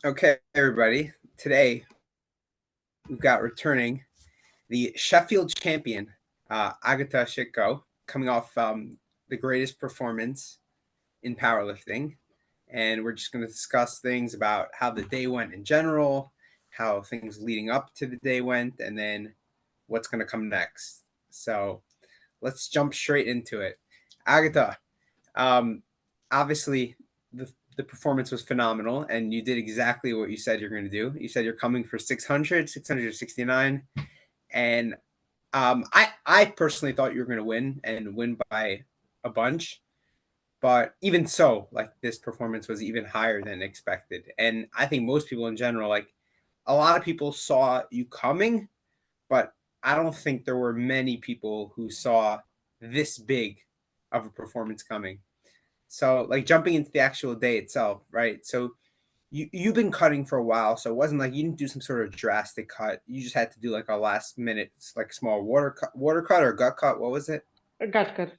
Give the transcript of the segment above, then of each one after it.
Okay, everybody. Today we've got returning the Sheffield champion, Agata Sitko, coming off the greatest performance in powerlifting. And we're just going to discuss things about how the day went in general, how things leading up to the day went, and then what's going to come next. So let's jump straight into it. Agata, um, obviously, the performance was phenomenal, and you did exactly what you said you're going to do. You said you're coming for 669, and I personally thought you were going to win and win by a bunch. But even so, like this performance was even higher than expected, and I think most people in general, like a lot of people saw you coming, but I don't think there were many people who saw this big of a performance coming. So like jumping into the actual day itself, right? So you've been cutting for a while, so it wasn't like you didn't do some sort of drastic cut. You just had to do like a last minute like small water cut or gut cut. What was it? Got cut.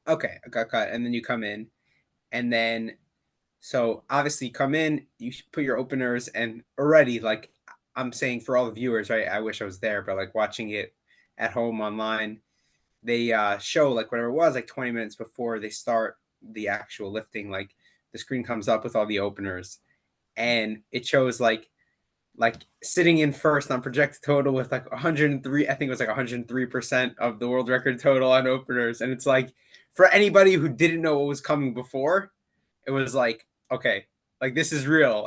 Okay, a gut cut, and then you come in, and then so obviously you come in, you put your openers, and already like I'm saying for all the viewers, right? I wish I was there, but like watching it at home online, they show like whatever it was like 20 minutes before they start the actual lifting, like the screen comes up with all the openers, and it shows like sitting in first on projected total with like 103, I think it was like 103% of the world record total on openers. And it's like for anybody who didn't know what was coming before, it was like, okay, like this is real.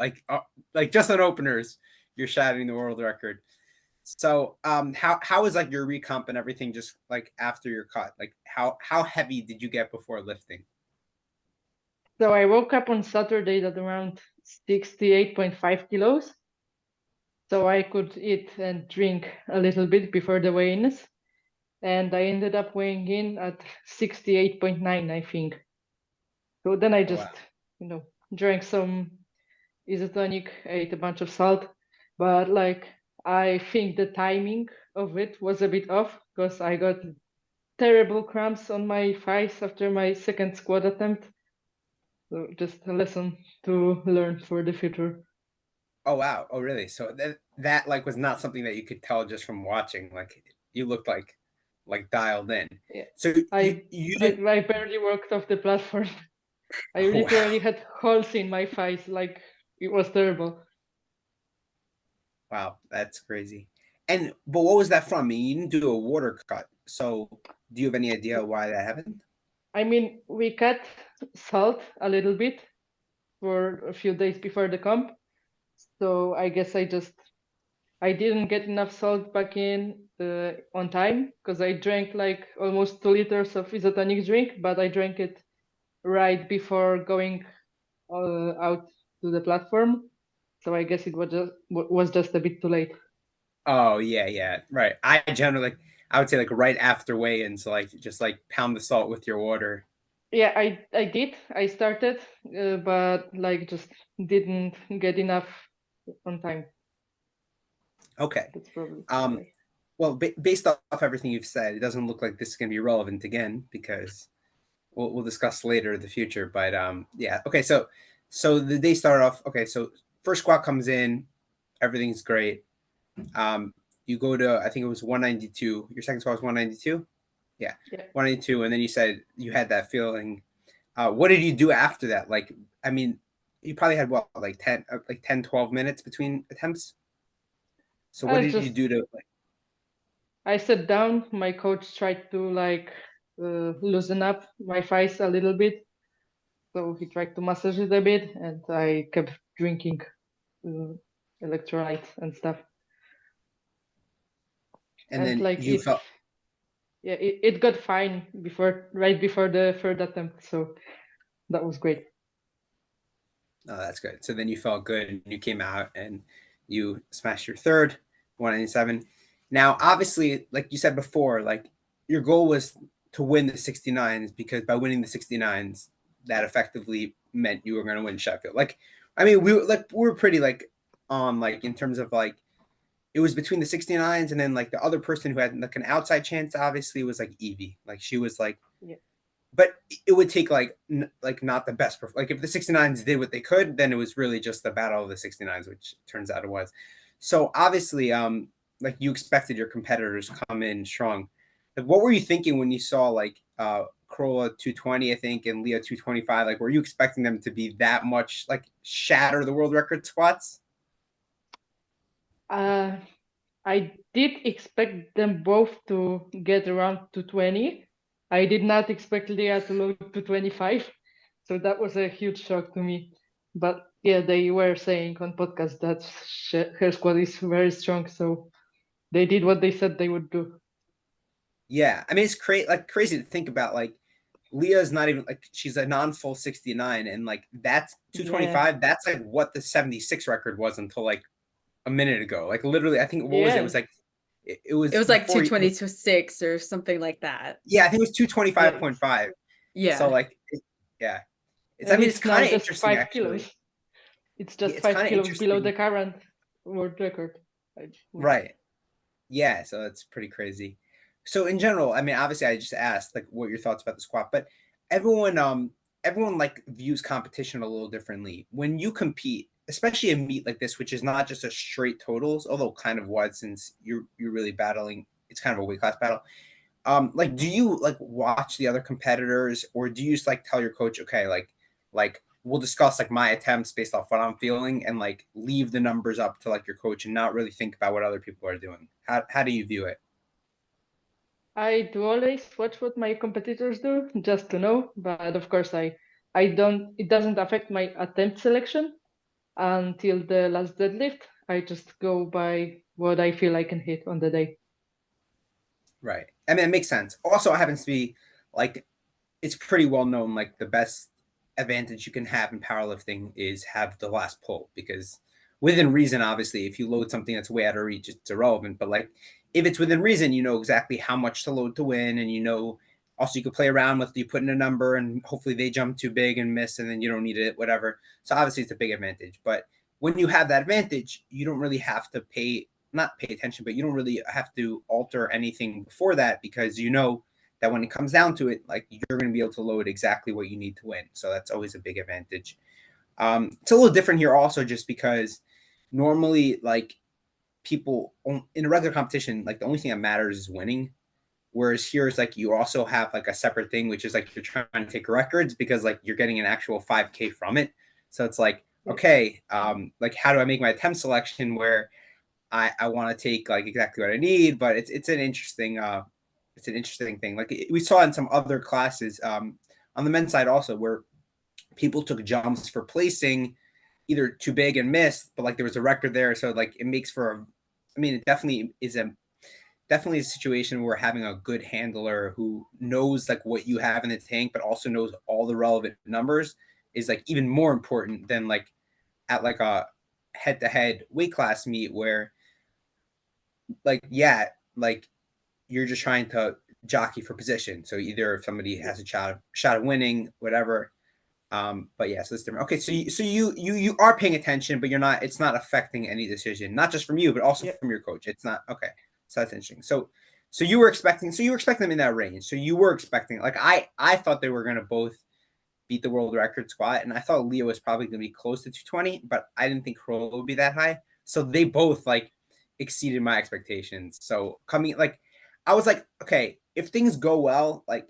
Like just on openers, you're shattering the world record. So how was like your recomp and everything just like after your cut? Like how heavy did you get before lifting? So I woke up on Saturday at around 68.5 kilos. So I could eat and drink a little bit before the weigh-ins. And I ended up weighing in at 68.9, I think. So then I Oh wow. just, you know, drank some isotonic, ate a bunch of salt. But like, I think the timing of it was a bit off because I got terrible cramps on my thighs after my second squat attempt. So just a lesson to learn for the future. Oh wow. Oh really? So that like was not something that you could tell just from watching. Like you looked like dialed in. Yeah. So you Like didn't. I barely worked off the platform. I Oh wow. literally had holes in my thighs, like it was terrible. Wow, that's crazy. And but what was that from? I mean, you didn't do a water cut. So do you have any idea why that happened? I mean, we cut salt a little bit for a few days before the comp. So I guess I didn't get enough salt back in on time because I drank like almost 2 liters of isotonic drink, but I drank it right before going out to the platform. So I guess it was just a bit too late. Oh yeah, yeah, right. I generally I would say like right after weigh-in, so like just like pound the salt with your water. Yeah, I did. I started, but like just didn't get enough on time. Okay. That's probably Um. why. Well, based off everything you've said, it doesn't look like this is going to be relevant again because we'll discuss later the future. But yeah. Okay. So the day started off. Okay. So first squat comes in, everything's great. Um, you go to I think it was 192. Your second squat was 192. Yeah, Yeah. 192, and then you said you had that feeling. What did you do after that? Like, I mean, you probably had what like 10 like 10 12 minutes between attempts. So what I did you just do to like? I sat down. My coach tried to like loosen up my thighs a little bit, so he tried to massage it a bit, and I kept drinking uh, electrolytes and stuff. And And then like you felt. yeah, it got fine before right before the third attempt, so that was great. Oh, that's good. So then you felt good, and you came out and you smashed your third 197. Now, obviously, like you said before, like your goal was to win the 69s because by winning the 69s, that effectively meant you were going to win Sheffield. Like, I mean, we were pretty like on like in terms of like it was between the 69s and then like the other person who had like an outside chance obviously was like Evie. Like she was like Yeah. but it would take like not the best. Like if the 69s did what they could, then it was really just the battle of the 69s, which turns out it was. So obviously, like you expected your competitors to come in strong. Like, what were you thinking when you saw like Corolla 220, I think, and Leo 225? Like, were you expecting them to be that much like shatter the world record squats? I did expect them both to get around to 20. I did not expect Leah to load to 25. So that was a huge shock to me. But yeah, they were saying on podcast that her squad is very strong. So they did what they said they would do. Yeah, I mean it's crazy to think about. Like Leah's not even like she's a non-full 69, and like that's 225. Yeah. That's like what the 76 record was until like a minute ago. Like literally, I think what was it? It Yeah. was like it was like before 226 or something like that. yeah, I think it was 225.5. Yeah. So like yeah. It's I And mean it's it's now kind of just interesting 5 actually. kilos. It's just It's 5 kind of kilos below interesting. the current world record. Right. Yeah, so that's pretty crazy. So in general, I mean, obviously, I just asked like what your thoughts about the squat, but everyone like views competition a little differently. When you compete, especially a meet like this, which is not just a straight totals, although kind of was since you're really battling, it's kind of a weight class battle. Like, do you like watch the other competitors, or do you just like tell your coach, okay, like we'll discuss like my attempts based off what I'm feeling, and like leave the numbers up to like your coach and not really think about what other people are doing? How do you view it? I do always watch what my competitors do just to know, but of course I don't it doesn't affect my attempt selection until the last deadlift. I just go by what I feel I can hit on the day. Right. I mean, it makes sense. Also, it happens to be like it's pretty well known. Like the best advantage you can have in powerlifting is have the last pull, because within reason, obviously, if you load something that's way out of reach, it's irrelevant. But like if it's within reason, you know exactly how much to load to win, and you know also you could play around with you put in a number and hopefully they jump too big and miss, and then you don't need it, whatever. So obviously it's a big advantage. But when you have that advantage, you don't really have to not pay attention, but you don't really have to alter anything before that, because you know that when it comes down to it, like you're going to be able to load exactly what you need to win. So that's always a big advantage. It's a little different here also, just because normally like people in a regular competition, like the only thing that matters is winning. Whereas here is like you also have like a separate thing, which is like you're trying to take records, because like you're getting an actual 5K from it. So it's like, okay, like how do I make my attempt selection where I want to take like exactly what I need? But it's an interesting thing. Like we saw in some other classes on the men's side also, where people took jumps for placing either too big and missed, but like there was a record there. So like it makes for I mean, it definitely is definitely a situation where having a good handler who knows like what you have in the tank, but also knows all the relevant numbers is like even more important than like at like a head-to-head weight class meet where like, yeah, like you're just trying to jockey for position. So either if somebody has a shot of winning, whatever. But yeah, so it's different. Okay, so you are paying attention, but you're not. It's not affecting any decision, not just from you, but also from your coach. It's not okay. So that's interesting. So you were expecting. So you were expecting them in that range. So you were expecting. Like I thought they were gonna both beat the world record squat, and I thought Leo was probably gonna be close to 220, but I didn't think Kroll would be that high. So they both like exceeded my expectations. So coming like I was like, okay, if things go well, like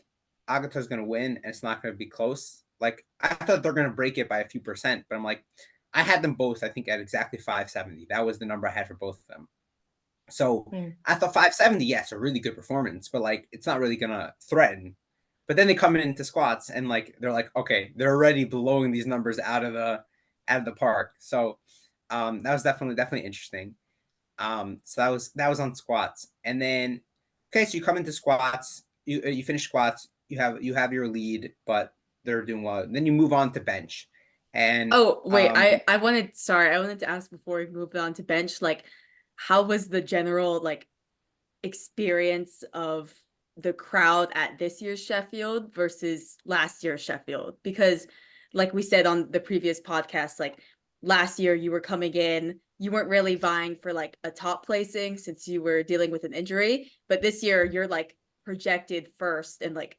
Agata's gonna win and it's not gonna be close. Like I thought they're gonna break it by a few percent, but I'm like, I had them both, I think, at exactly 570. That was the number I had for both of them. So I thought 570, yes, a really good performance, but like it's not really gonna threaten. But then they come into squats and like they're like, okay, they're already blowing these numbers out of the park. So that was definitely interesting. So that was on squats, and then okay, so you come into squats, you finish squats, you have your lead, but they're doing well. Then you move on to bench, and oh wait, I wanted to ask before we moved on to bench, like how was the general like experience of the crowd at this year's Sheffield versus last year's Sheffield? Because like we said on the previous podcast, like last year you were coming in, you weren't really vying for like a top placing since you were dealing with an injury, but this year you're like projected first and like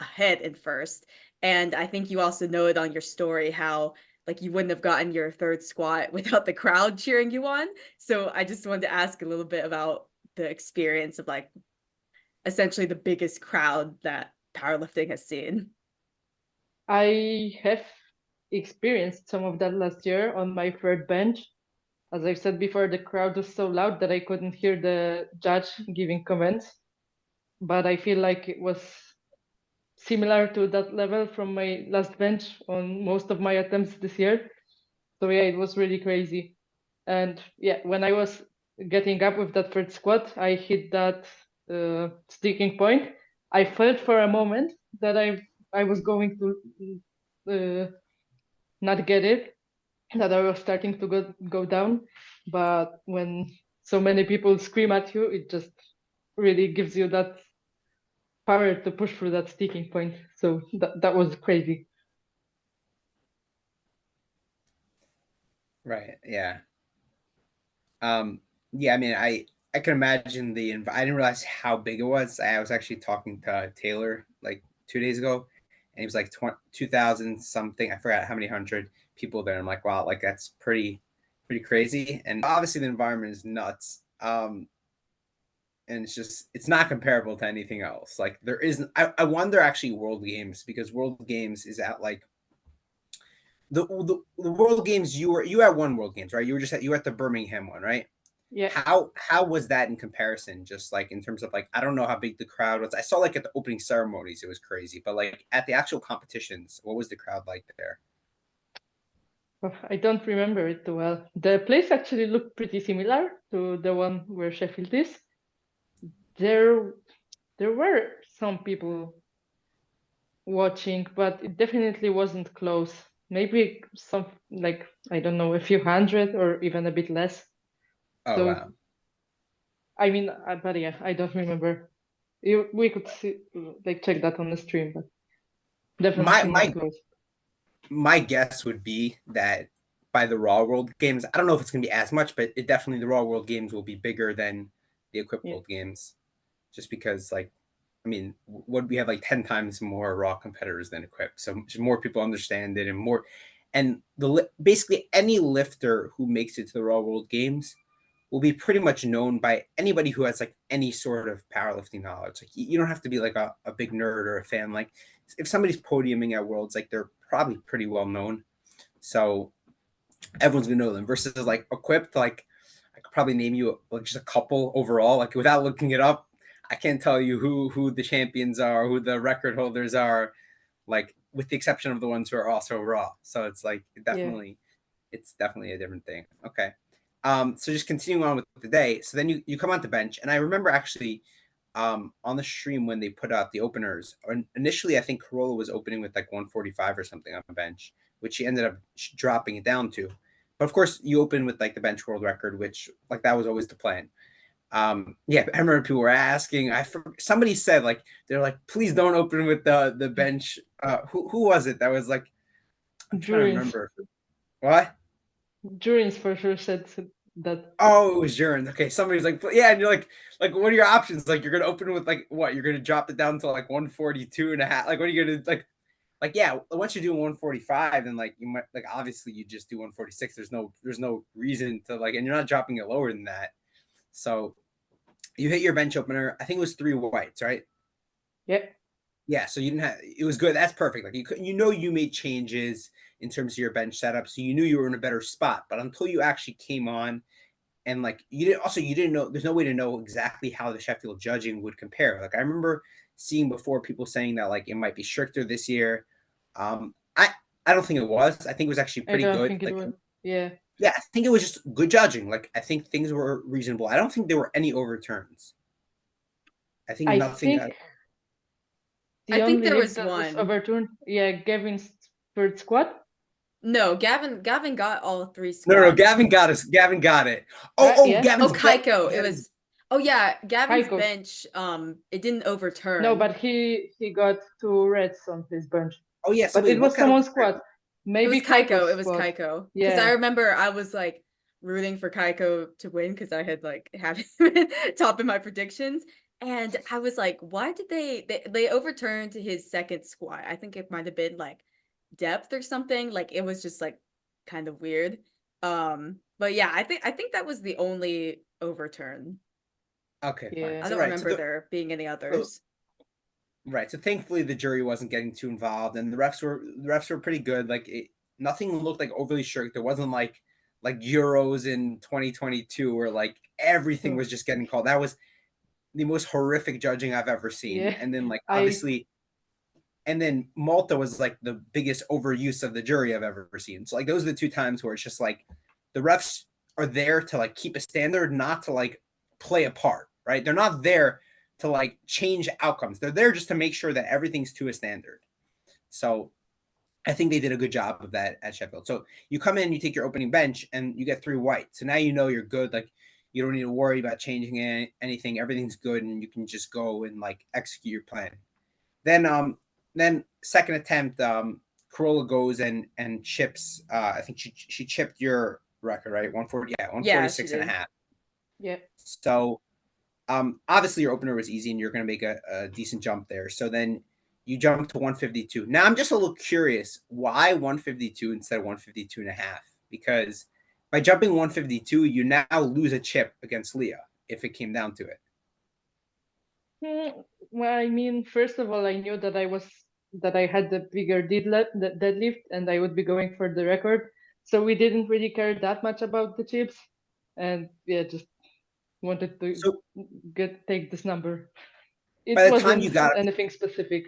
ahead in first. And I think you also noted on your story how like you wouldn't have gotten your third squat without the crowd cheering you on. So I just wanted to ask a little bit about the experience of like essentially the biggest crowd that powerlifting has seen. I have experienced some of that last year on my third bench. As I said before, the crowd was so loud that I couldn't hear the judge giving comments. But I feel like it was similar to that level from my last bench on most of my attempts this year. So yeah, it was really crazy. And yeah, when I was getting up with that third squat, I hit that sticking point. I felt for a moment that I was going to not get it, that I was starting to go down. But when so many people scream at you, it just really gives you that power to push through that sticking point. So that was crazy. Right. Yeah. Yeah, I mean, I can imagine I didn't realize how big it was. I was actually talking to Taylor like 2 days ago, and he was like 2,000 something. I forgot how many hundred people there. I'm like, wow, like that's pretty crazy. And obviously the environment is nuts. And it's not comparable to anything else. Like there isn't. I wonder actually World Games, because World Games is at like the World Games. You at one World Games, right? You were at the Birmingham one, right? Yeah. How was that in comparison? Just like in terms of like, I don't know how big the crowd was. I saw like at the opening ceremonies it was crazy, but like at the actual competitions, what was the crowd like there? I don't remember it too well. The place actually looked pretty similar to the one where Sheffield is. There were some people watching, but it definitely wasn't close. Maybe some, like, I don't know, a few hundred or even a bit less. Oh So wow. I mean, but yeah, I don't remember. We could see, like, check that on the stream, but My definitely not my close. my guess would be that by the Raw World Games, I don't know if it's gonna be as much, but it definitely the Raw World Games will be bigger than the Equipped Yeah. World Games, just because like, I mean, what we have like 10 times more Raw competitors than Equipped, so more people understand it, and more, and basically any lifter who makes it to the Raw World Games will be pretty much known by anybody who has like any sort of powerlifting knowledge. Like you don't have to be like a big nerd or a fan. Like if somebody's podiuming at Worlds, like they're probably pretty well known. So everyone's gonna know them. Versus like Equipped, like I could probably name you like just a couple overall. Like without looking it up, I can't tell you who the champions are, who the record holders are. Like with the exception of the ones who are also Raw. So it's like Yeah. it's definitely a different thing. Okay. So just continuing on with the day. So then you come on the bench, and I remember actually on the stream when they put out the openers. Initially, I think Corolla was opening with like 145 or something on the bench, which he ended up dropping it down to. But of course, you open with like the bench world record, which like that was always the plan. Yeah, I remember people were asking. Somebody said like they're like, please don't open with the bench. Who was it that was like? I'm trying to Jurins. remember. What? Jurins for sure said that. Oh, it was urine. Okay, somebody's like, yeah, and you're like, what are your options? Like, you're gonna open with like what? You're gonna drop it down to like 142 and a half. Like, what are you gonna like? Yeah, once you do 145, then like you might like obviously you just do 146. There's no reason to like, and you're not dropping it lower than that. So you hit your bench opener. I think it was 3 whites, right? Yeah. Yeah, so you didn't have it was good. That's perfect. Like you made changes in terms of your bench setup, so you knew you were in a better spot. But until you actually came on, and like you didn't know, there's no way to know exactly how the Sheffield judging would compare. Like I remember seeing before people saying that like it might be stricter this year. I don't think it was. I think it was actually I pretty don't good. think it Like was. Yeah. yeah, I think it was just good judging. Like I think things were reasonable. I don't think there were any overturns. I think I nothing. think I the think only there lift was that was one. overturned, yeah, Gavin's third squat. No, Gavin got all three No, squats. Gavin got us. Gavin got it. Right? Oh, Yeah. Oh, Gavin's Kaiko. It Gavin's was. Oh yeah, Gavin's Kaiko. bench. It didn't No, overturn. but he got 2 reds on his bench. Oh yeah. So But wait, it what was kind of? someone's squat. It was Maybe Kaiko. Kaiko's It was squat. Kaiko. Because I Yeah. remember I was like rooting for Kaiko to win because I had like had him top in my predictions. And I was like, why did they overturned his second squat? I think it might have been like depth or something. Like it was just like kind of weird. But yeah, I think that was the only overturn. Okay, fine. Yeah. I So don't right, remember there being any so others. right. So thankfully the jury wasn't getting too involved, and the refs were pretty good. Like nothing looked like overly strict. There wasn't like Euros in 2022 where like everything Oh, was just getting called. That was the most horrific judging I've ever seen. yeah. And then like I obviously, and then Malta was like the biggest overuse of the jury I've ever seen. So like those are the two times where it's just like the refs are there to like keep a standard, not to like play a part, right? They're not there to like change outcomes. They're there just to make sure that everything's to a standard. So I think they did a good job of that at Sheffield. So you come in, you take your opening bench, and you get 3 white. So now you know you're good. Like you don't need to worry about changing anything. Everything's good, and you can just go and like execute your plan. Then second attempt, Corolla goes and chips. I think she chipped your record, right? 140, yeah, Yeah, she 146 and a did. half. yeah. So obviously your opener was easy and you're going to make a decent jump there. So then you jump to 152. Now I'm just a little curious, why 152 instead of 152 and a half? Because by jumping 152, you now lose a chip against Leah if it came down to it. Well, I mean, first of all, I knew that I had the bigger deadlift, and I would be going for the record. So we didn't really care that much about the chips, and yeah, just wanted to So take this number. by It the time wasn't you got anything specific.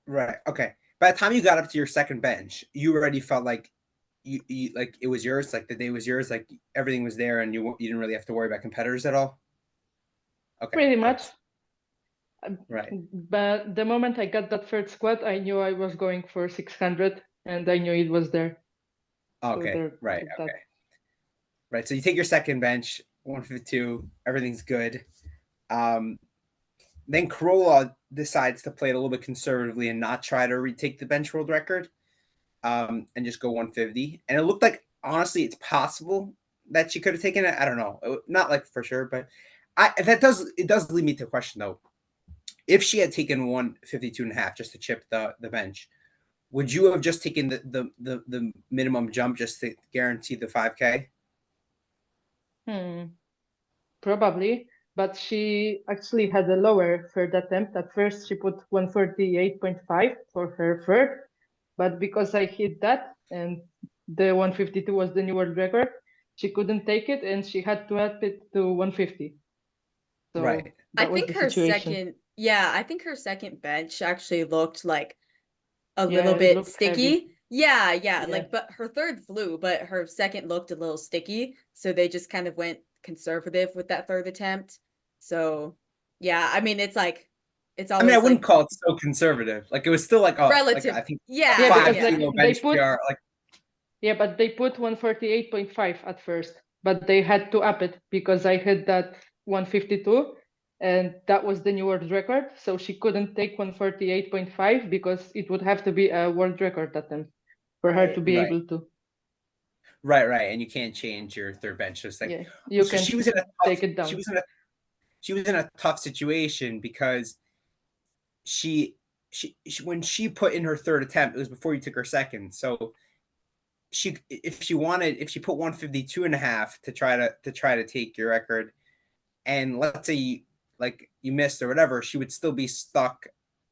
right, okay, by the time you got up to your second bench, you already felt like you like it was yours, like the day was yours, like everything was there, and you didn't really have to worry about competitors at all. Okay, Pretty much. good. Right. But the moment I got that third squat, I knew I was going for 600, and I knew it was there. So Okay. there, Right. that. Okay. Right. So you take your second bench, 152, everything's good. Um, then Corolla decides to play it a little bit conservatively and not try to retake the bench world record, and just go 150. And it looked like, honestly, it's possible that she could have taken it. I don't know. Not like for sure, but it does lead me to a question though. If she had taken 152 and a half just to chip the bench, would you have just taken the minimum jump just to guarantee the 5K? Probably, but she actually had a lower third attempt. At first, she put 148.5 for her third, but because I hit that and the 152 was the new world record, she couldn't take it and she had to up it to 150. So Right. I that was think the her situation. I think her second bench actually looked like a Yeah, little it bit looked heavy. sticky. Yeah, Yeah. like but her third flew, but her second looked a little sticky, so they just kind of went conservative with that third attempt. So, yeah, I mean it's like it's I mean, I always wouldn't like call it so conservative. Like it was still like relative. I think Yeah, Yeah, five because yeah. kilo they bench put PR. Like yeah, but they put 148.5 at first, but they had to up it because I hit that 152 and that was the new world record. So she couldn't take 148.5 because it would have to be a world record attempt for her to Right. be right, able to. right, and you can't change your third bench. Just like Yeah, you so, can she was in a tough. take it She down. was in a she was in a tough situation because she when she put in her third attempt, it was before you took her second. So if she put 152 and a half to try to take your record, and let's say like you missed or whatever, she would still be stuck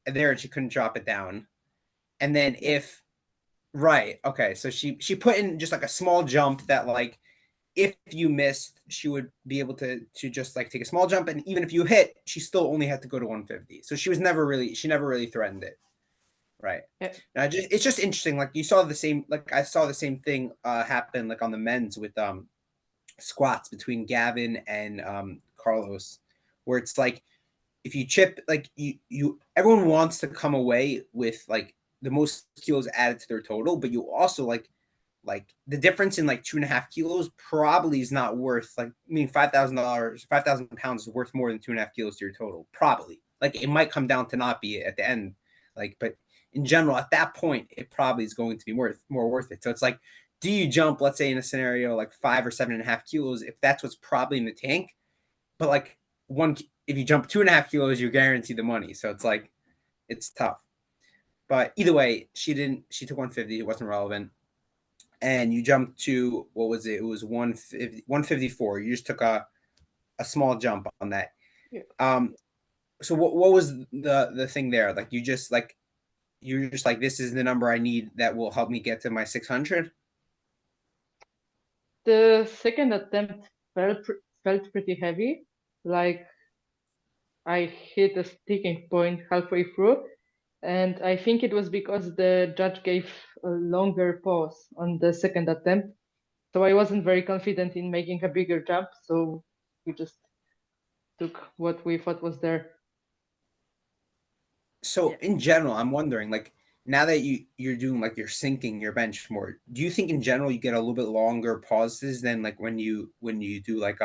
there and she couldn't drop it down. And then Yeah. if right, okay, so she put in just like a small jump that like if you missed, she would be able to just like take a small jump, and even if you hit, she still only had to go to 150. So she never really threatened it. Right. Yeah. Now it's just interesting. Like you saw the same, like I saw the same thing happen like on the men's with squats between Gavin and Carlos, where it's like if you chip, like you everyone wants to come away with like the most kilos added to their total, but you also like the difference in like 2.5 kilos probably is not worth like, I mean, $5,000, 5,000 pounds is worth more than 2.5 kilos to your total. Probably, like it might come down to not be at the end, like, but in general, at that point, it probably is going to be more worth it. So it's like, do you jump, let's say in a scenario like 5 or 7.5 kilos, if that's what's probably in the tank, but like if you jump 2.5 kilos, you're guaranteed the money. So it's like, it's tough. But either way, she took 150. It wasn't relevant. And you jumped to, what was it? It was 154. You just took a small jump on that. Yeah. So what was the thing there? Like you're just like, this is the number I need that will help me get to my 600. The second attempt felt pretty heavy. Like I hit a sticking point halfway through. And I think it was because the judge gave a longer pause on the second attempt. So I wasn't very confident in making a bigger jump. So we just took what we thought was there. So in general, I'm wondering, like, now that you're doing, like, you're sinking your bench more, do you think in general you get a little bit longer pauses than like when you do like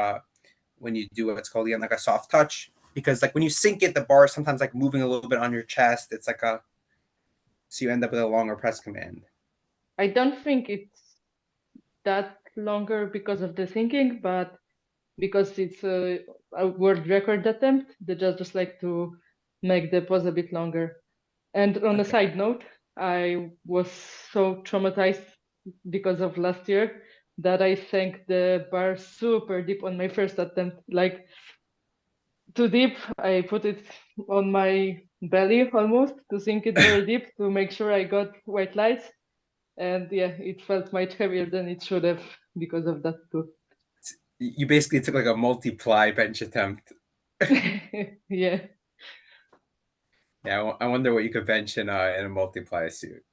when you do what's called again, like a soft touch? Because like when you sink it, the bar is sometimes like moving a little bit on your chest. It's like so you end up with a longer press command. I don't think it's that longer because of the sinking, but because it's a world record attempt, the judges like to make the pause a bit longer. And on a side note, I was so traumatized because of last year that I sank the bar super deep on my first attempt, like too deep. I put it on my belly almost to sink it very deep to make sure I got white lights. And yeah, it felt much heavier than it should have because of that too. You basically took like a multiply bench attempt. Yeah. Yeah, I wonder what you could bench in a multiply suit.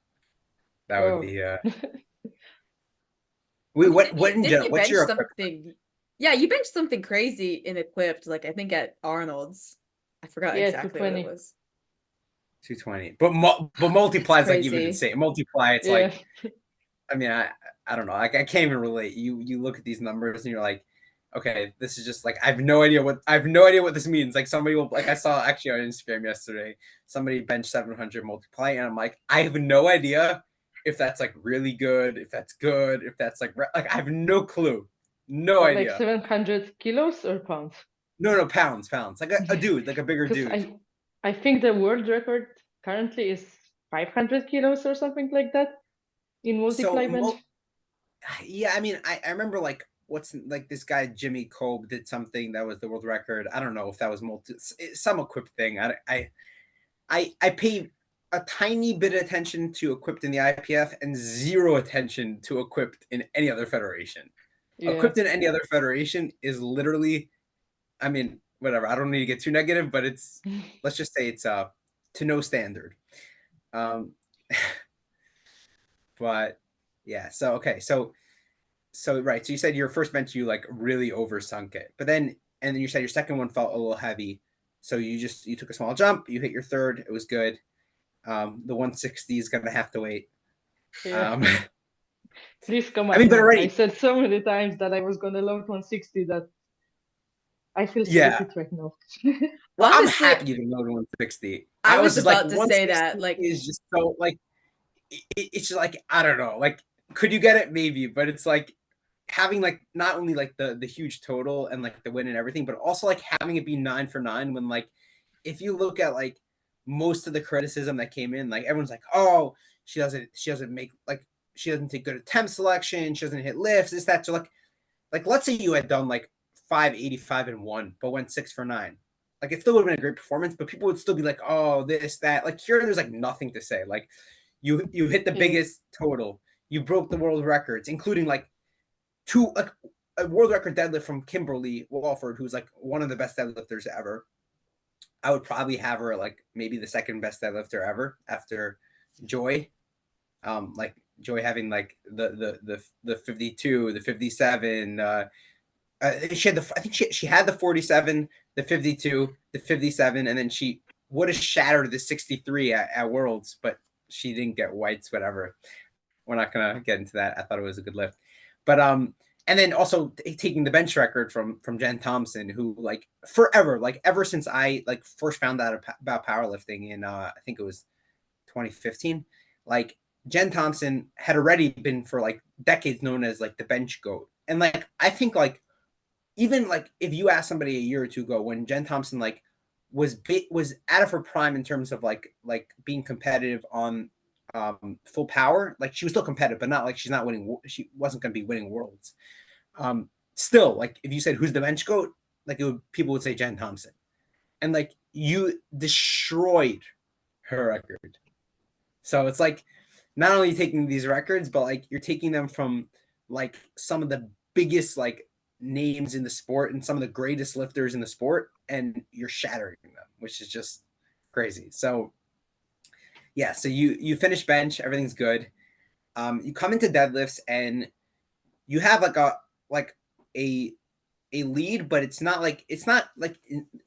That would be Wait, what in general? What's your something? Yeah, you benched something crazy in equipped, like I think at Arnold's. I forgot exactly what it was. 220. But multiply is like even insane. Multiply, it's like, I mean, I don't know. Like I can't even relate. You look at these numbers and you're like, okay, this is just like I have no idea what this means. Like somebody will, like I saw actually on Instagram yesterday, somebody benched 700 multiply, and I'm like, I have no idea if that's like really good, if that's good, if that's like I have no clue, no idea. Like 700 kilos or pounds? No, pounds, like a dude, like a bigger dude. I think the world record currently is 500 kilos or something like that in multiply bench. Yeah, I mean, I remember like what's like this guy Jimmy Kolb did something that was the world record. I don't know if that was some equipped thing. I pay a tiny bit of attention to equipped in the IPF and zero attention to equipped in any other federation. Yeah. Equipped in any other federation is literally, I mean, whatever. I don't need to get too negative, but it's let's just say it's to no standard. But yeah, so okay, so right. So you said your first bench you like really oversunk it, but then you said your second one felt a little heavy. So you took a small jump, you hit your third, it was good. The 160 is gonna have to wait. Yeah. Please come on. I mean, but already I said so many times that I was gonna load 160 that I feel stupid right now. Well, honestly, I'm happy to load 160. I was about to say that, like, is just so like it's just like I don't know, like could you get it? Maybe, but it's like having like not only like the huge total and like the win and everything, but also like having it be 9 for 9 when like if you look at like most of the criticism that came in, like everyone's like, oh, she doesn't make like she doesn't take good attempt selection, she doesn't hit lifts, this, that. So like let's say you had done like 585 and 1, but went 6 for 9. Like it still would have been a great performance, but people would still be like, oh, this, that. Like here, there's like nothing to say. Like you hit the biggest total. You broke the world records, including like a world record deadlift from Kimberly Walford, who's like one of the best deadlifters ever. I would probably have her like maybe the second best deadlifter ever after Joy. Like Joy having like the 52, the 57. She had I think she had the 47, the 52, the 57, and then she would have shattered the 63 at Worlds, but she didn't get whites, whatever. We're not gonna get into that. I thought it was a good lift. But and then also taking the bench record from Jen Thompson, who like forever, like ever since I like first found out about powerlifting in I think it was 2015, like Jen Thompson had already been for like decades known as like the bench goat. And like I think like even like if you ask somebody a year or two ago when Jen Thompson like was out of her prime in terms of like being competitive on full power, like she was still competitive, but not like she wasn't going to be winning worlds. Still, like if you said who's the bench goat, like people would say Jen Thompson, and like you destroyed her record. So it's like not only taking these records, but like you're taking them from like some of the biggest like names in the sport and some of the greatest lifters in the sport, and you're shattering them, which is just crazy. So yeah, so you finish bench, everything's good. You come into deadlifts and you have like a lead, but it's not like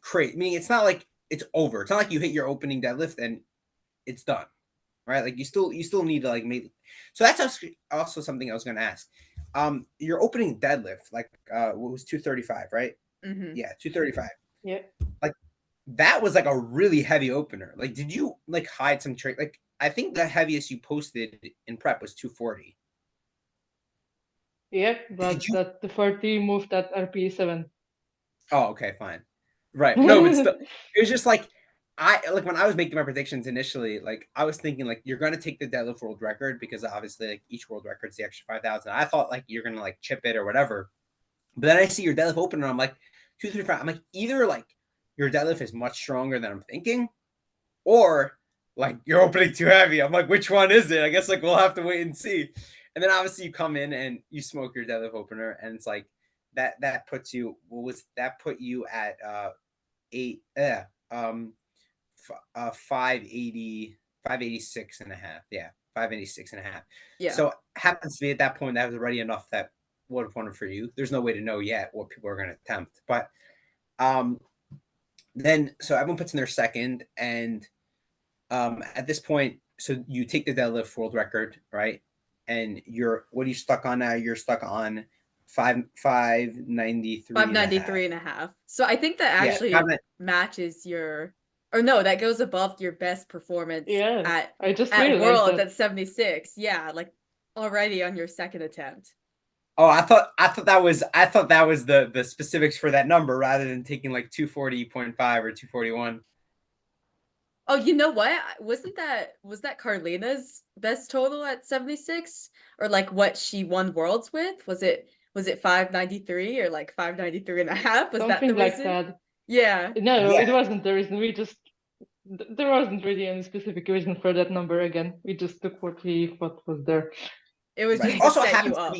great. Meaning it's not like it's over. It's not like you hit your opening deadlift and it's done, right? Like you still need to like make. So that's also something I was going to ask. Your opening deadlift, like what was 235, right? Mm-hmm. Yeah, 235. Yeah. Like that was like a really heavy opener. Like, did you like hide some trick? Like, I think the heaviest you posted in prep was 240. Yeah, but that the 40 moved at RP7. Oh, okay, fine. Right. No, but still, it was just like when I was making my predictions initially, like I was thinking like you're gonna take the deadlift world record because obviously like each world record's the extra 5,000. I thought like you're gonna like chip it or whatever. But then I see your deadlift opener, I'm like 235. I'm like either like your deadlift is much stronger than I'm thinking, or like you're opening too heavy. I'm like, which one is it? I guess like we'll have to wait and see. And then obviously you come in and you smoke your deadlift opener, and it's like that puts you. What was that put you at 580, 586 and a half. Yeah, 586 and a half. Yeah. So happens to be at that point that was already enough that would have won for you. There's no way to know yet what people are going to attempt, but then so everyone puts in their second, and at this point, so you take the deadlift world record, right? And what are you stuck on now? You're stuck on 593 and a half. So I think that actually matches your, or no, that goes above your best performance at World at 76. Yeah, like already on your second attempt. Oh, I thought that was the specifics for that number rather than taking like 240.5 or 241. Oh, you know what? Was that Carlina's best total at 76? Or like what she won worlds with? Was it 593 or like 593 and a half? Was something that the reason? Like that? Yeah. No, it wasn't the reason. There wasn't really any specific reason for that number again. We just took what we thought was there. It was just also set you up.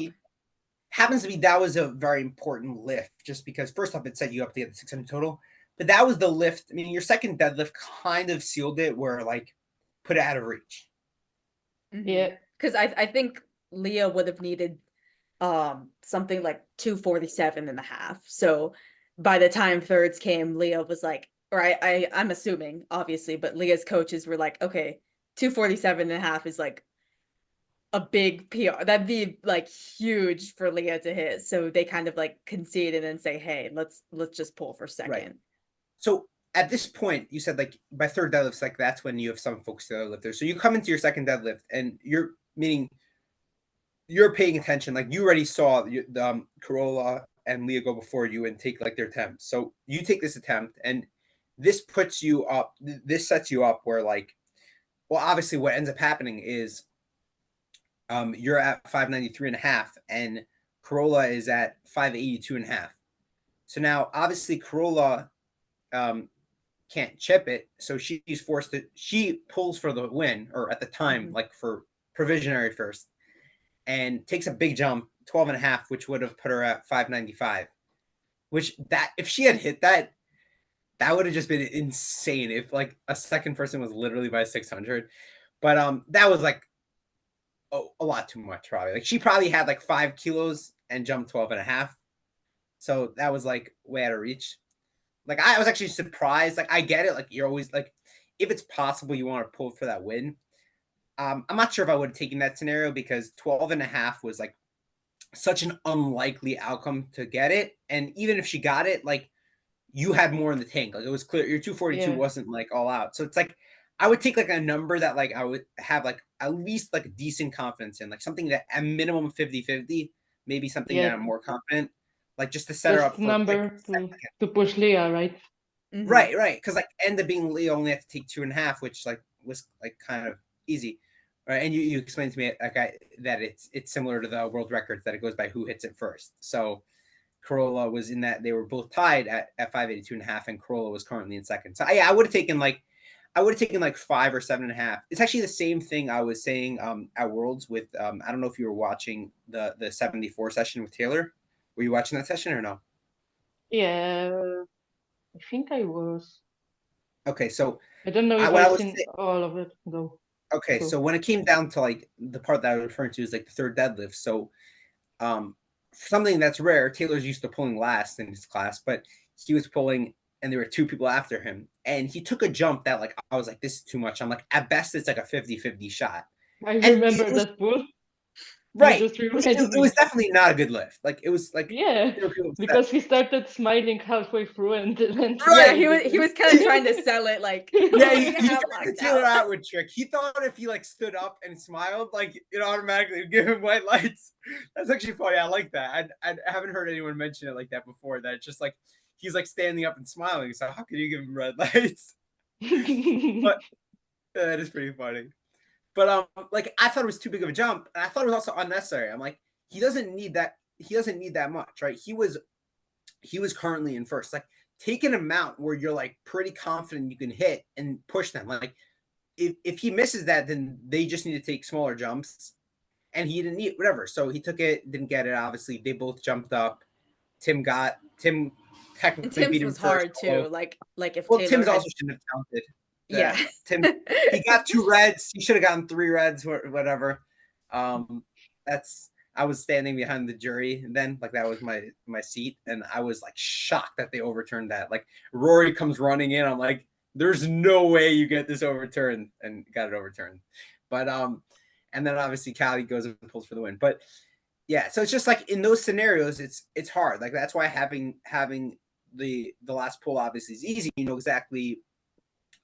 Happens to be that was a very important lift just because first off it set you up to get the 600 total, but that was the lift. I mean, your second deadlift kind of sealed it where like put it out of reach. Yeah, because I think Leah would have needed something like 247 and a half. So by the time thirds came, Leah was like, or I'm assuming obviously, but Leah's coaches were like, okay, 247 and a half is like a big PR. That'd be like huge for Leah to hit. So they kind of like conceded and say, hey, let's just pull for second. Right. So at this point, you said like by third deadlifts, like that's when you have some folks deadlifters. So you come into your second deadlift and you're paying attention. Like you already saw the Corolla and Leah go before you and take like their attempts. So you take this attempt and this puts you up. This sets you up where like, well, obviously what ends up happening is you're at 593 and a half and Corolla is at 582 and a half. So now obviously Corolla can't chip it. So she's forced to, she pulls for the win, or at the time, like for provisionary first, and takes a big jump, 12 and a half, which would have put her at 595, which that if she had hit that, that would have just been insane if like a second person was literally by 600. But that was like a lot too much probably. Like she probably had like 5 kilos and jumped 12 and a half. So that was like way out of reach. Like I was actually surprised. Like I get it. Like you're always like, if it's possible you want to pull for that win. I'm not sure if I would have taken that scenario because 12 and a half was like such an unlikely outcome to get it. And even if she got it, like you had more in the tank. Like it was clear your 242 wasn't like all out. So it's like I would take like a number that like I would have like at least like a decent confidence in, like something that at minimum 50-50, maybe something that I'm more confident. like just to set her Just up for number like, to push Leah, right? Mhm. right. Because like ended up being Leah only had to take 2.5, which like was like kind of easy, right? And you explained to me that it's similar to the world records, that it goes by who hits it first. So Corolla was in that, they were both tied at 582.5, and Corolla was currently in second. So yeah, I would have taken like 5 or 7.5. It's actually the same thing I was saying at Worlds with I don't know if you were watching the 74 session with Taylor. Were you watching that session or no? Yeah, I think I was. Okay, so I don't know if what I I've was seen all of it though. okay, so when it came down to like the part that I was referring to is like the third deadlift. So something that's rare, Taylor's used to pulling last in his class, but he was pulling and there were 2 people after him. And he took a jump that like I was like, this is too much. I'm like, at best it's like a 50-50 shot. I And remember that pull. You right. just reminded It was me. definitely not a good lift. Like it was like Yeah, because he started smiling halfway through and then Yeah, right. he was kind of trying to sell it like, Yeah, he he have got the locked Taylor out. Atwood trick. He thought if he like stood up and smiled, like it automatically would give him white lights. That's actually funny. I like that. I haven't heard anyone mention it like that before. That it's just like he's like standing up and smiling. So how can you give him red lights? But that is pretty funny. But like I thought it was too big of a jump, and I thought it was also unnecessary. I'm like, he doesn't need that. He doesn't need that much, right? He was currently in first. Like, take an amount where you're like pretty confident you can hit and push them. Like, if he misses that, then they just need to take smaller jumps. And he didn't need whatever. So he took it, didn't get it. Obviously, they both jumped up. Tim And technically Tim's beat him was first. hard too. Like if Well, Taylor Tim's had, also shouldn't have counted. yeah. Tim, he got 2 reds. He should have gotten 3 reds, whatever. I was standing behind the jury, and then like that was my seat, and I was like shocked that they overturned that. Like Rory comes running in, I'm like, there's no way you get this overturned, and got it overturned. But and then obviously Callie goes and pulls for the win. But yeah, so it's just like in those scenarios, it's hard. Like that's why having the last pull obviously is easy. You know exactly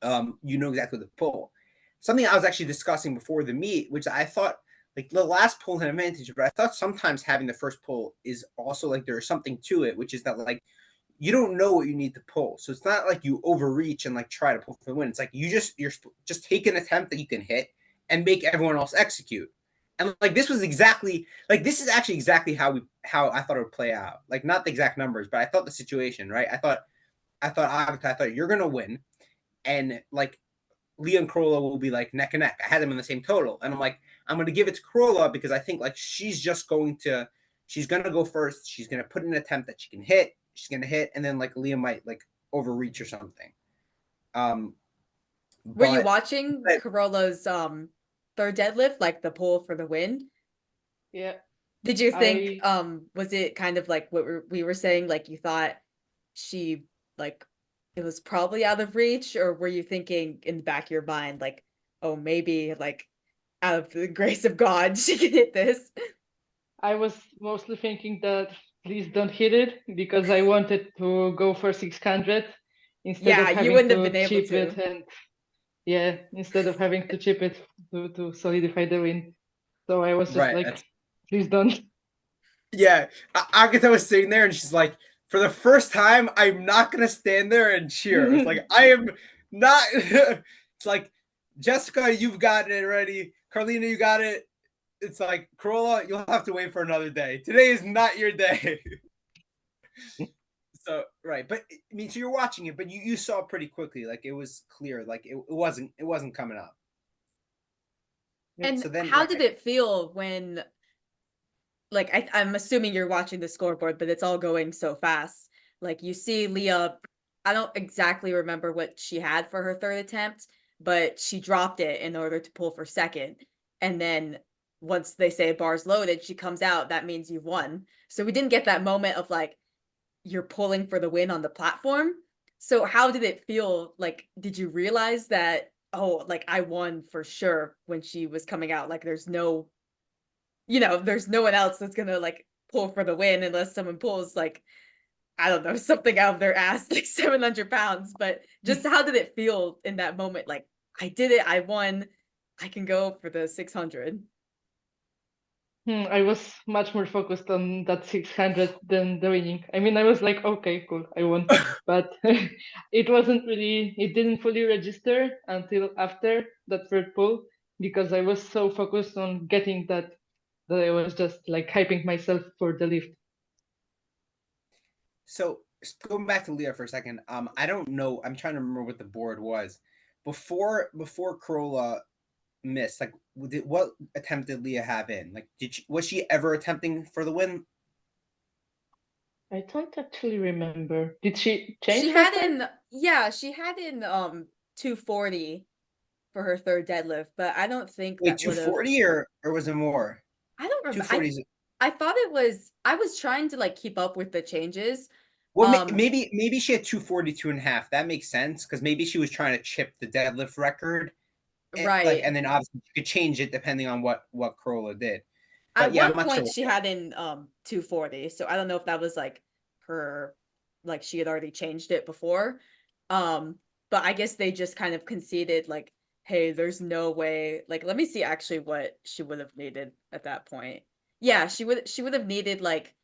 the pull. Something I was actually discussing before the meet, which I thought like the last pull had an advantage, but I thought sometimes having the first pull is also like there's something to it, which is that like you don't know what you need to pull. So it's not like you overreach and like try to pull for the win. It's like you're just take an attempt that you can hit and make everyone else execute. And like this is actually exactly how I thought it would play out. Like not the exact numbers, but I thought the situation, right? I thought you're gonna win. And like Leah and Corolla will be like neck and neck. I had them in the same total. And I'm like, I'm going to give it to Corolla because I think like she's going to go first. She's going to put an attempt that she can hit. She's going to hit. And then like Leah might like overreach or something. Were you watching Corolla's third deadlift, like the pull for the win? Yeah. Did you think was it kind of like what we were saying, like you thought she like it was probably out of reach, or were you thinking in the back of your mind like, oh, maybe like out of the grace of God she can hit this? I was mostly thinking that please don't hit it, because I wanted to go for 600 instead of having to chip it, and instead of having to chip it to solidify the win. So I was just like, please don't. Yeah, Agata was sitting there and she's like, for the first time, I'm not gonna stand there and cheer. It's like I am not. It's like Jessica, you've gotten it ready. Carlina, you got it. It's like Corolla, you'll have to wait for another day. Today is not your day. So right, but I mean, so you're watching it, but you saw pretty quickly, like it was clear, like it wasn't coming up. And so then, how did it feel when? Like I'm assuming you're watching the scoreboard, but it's all going so fast. Like you see Leah, I don't exactly remember what she had for her third attempt, but she dropped it in order to pull for second. And then once they say bar's loaded, she comes out. That means you've won. So we didn't get that moment of like you're pulling for the win on the platform. So how did it feel? Like, did you realize that, oh, like I won for sure when she was coming out? Like there's no one else that's gonna like pull for the win unless someone pulls like, I don't know, something out of their ass, like 700 pounds. But just how did it feel in that moment? Like, I did it, I won, I can go for the 600. I was much more focused on that 600 than the winning. I mean, I was like, okay, cool, I won. But it didn't fully register until after that third pull because I was so focused on getting that I was just like hyping myself for the lift. So going back to Leah for a second, I don't know. I'm trying to remember what the board was before Corolla missed. Like, what attempt did Leah have in? Like, was she ever attempting for the win? I don't actually remember. Did she change She her had time? she had in 240 for her third deadlift, but I don't think Wait, that would have 240 or was it more? I don't remember. 240. I thought it was I was trying to like keep up with the changes. Well, Um maybe she had 242.5. That makes sense because maybe she was trying to chip the deadlift record, right. and then obviously you could change it depending on what Corolla did. But At yeah, I'm one not sure. point she had in 240, so I don't know if that was like her like she had already changed it before. But I guess they just kind of conceded like, hey, there's no way. Like, let me see actually what she would have needed at that point. Yeah, she would have needed like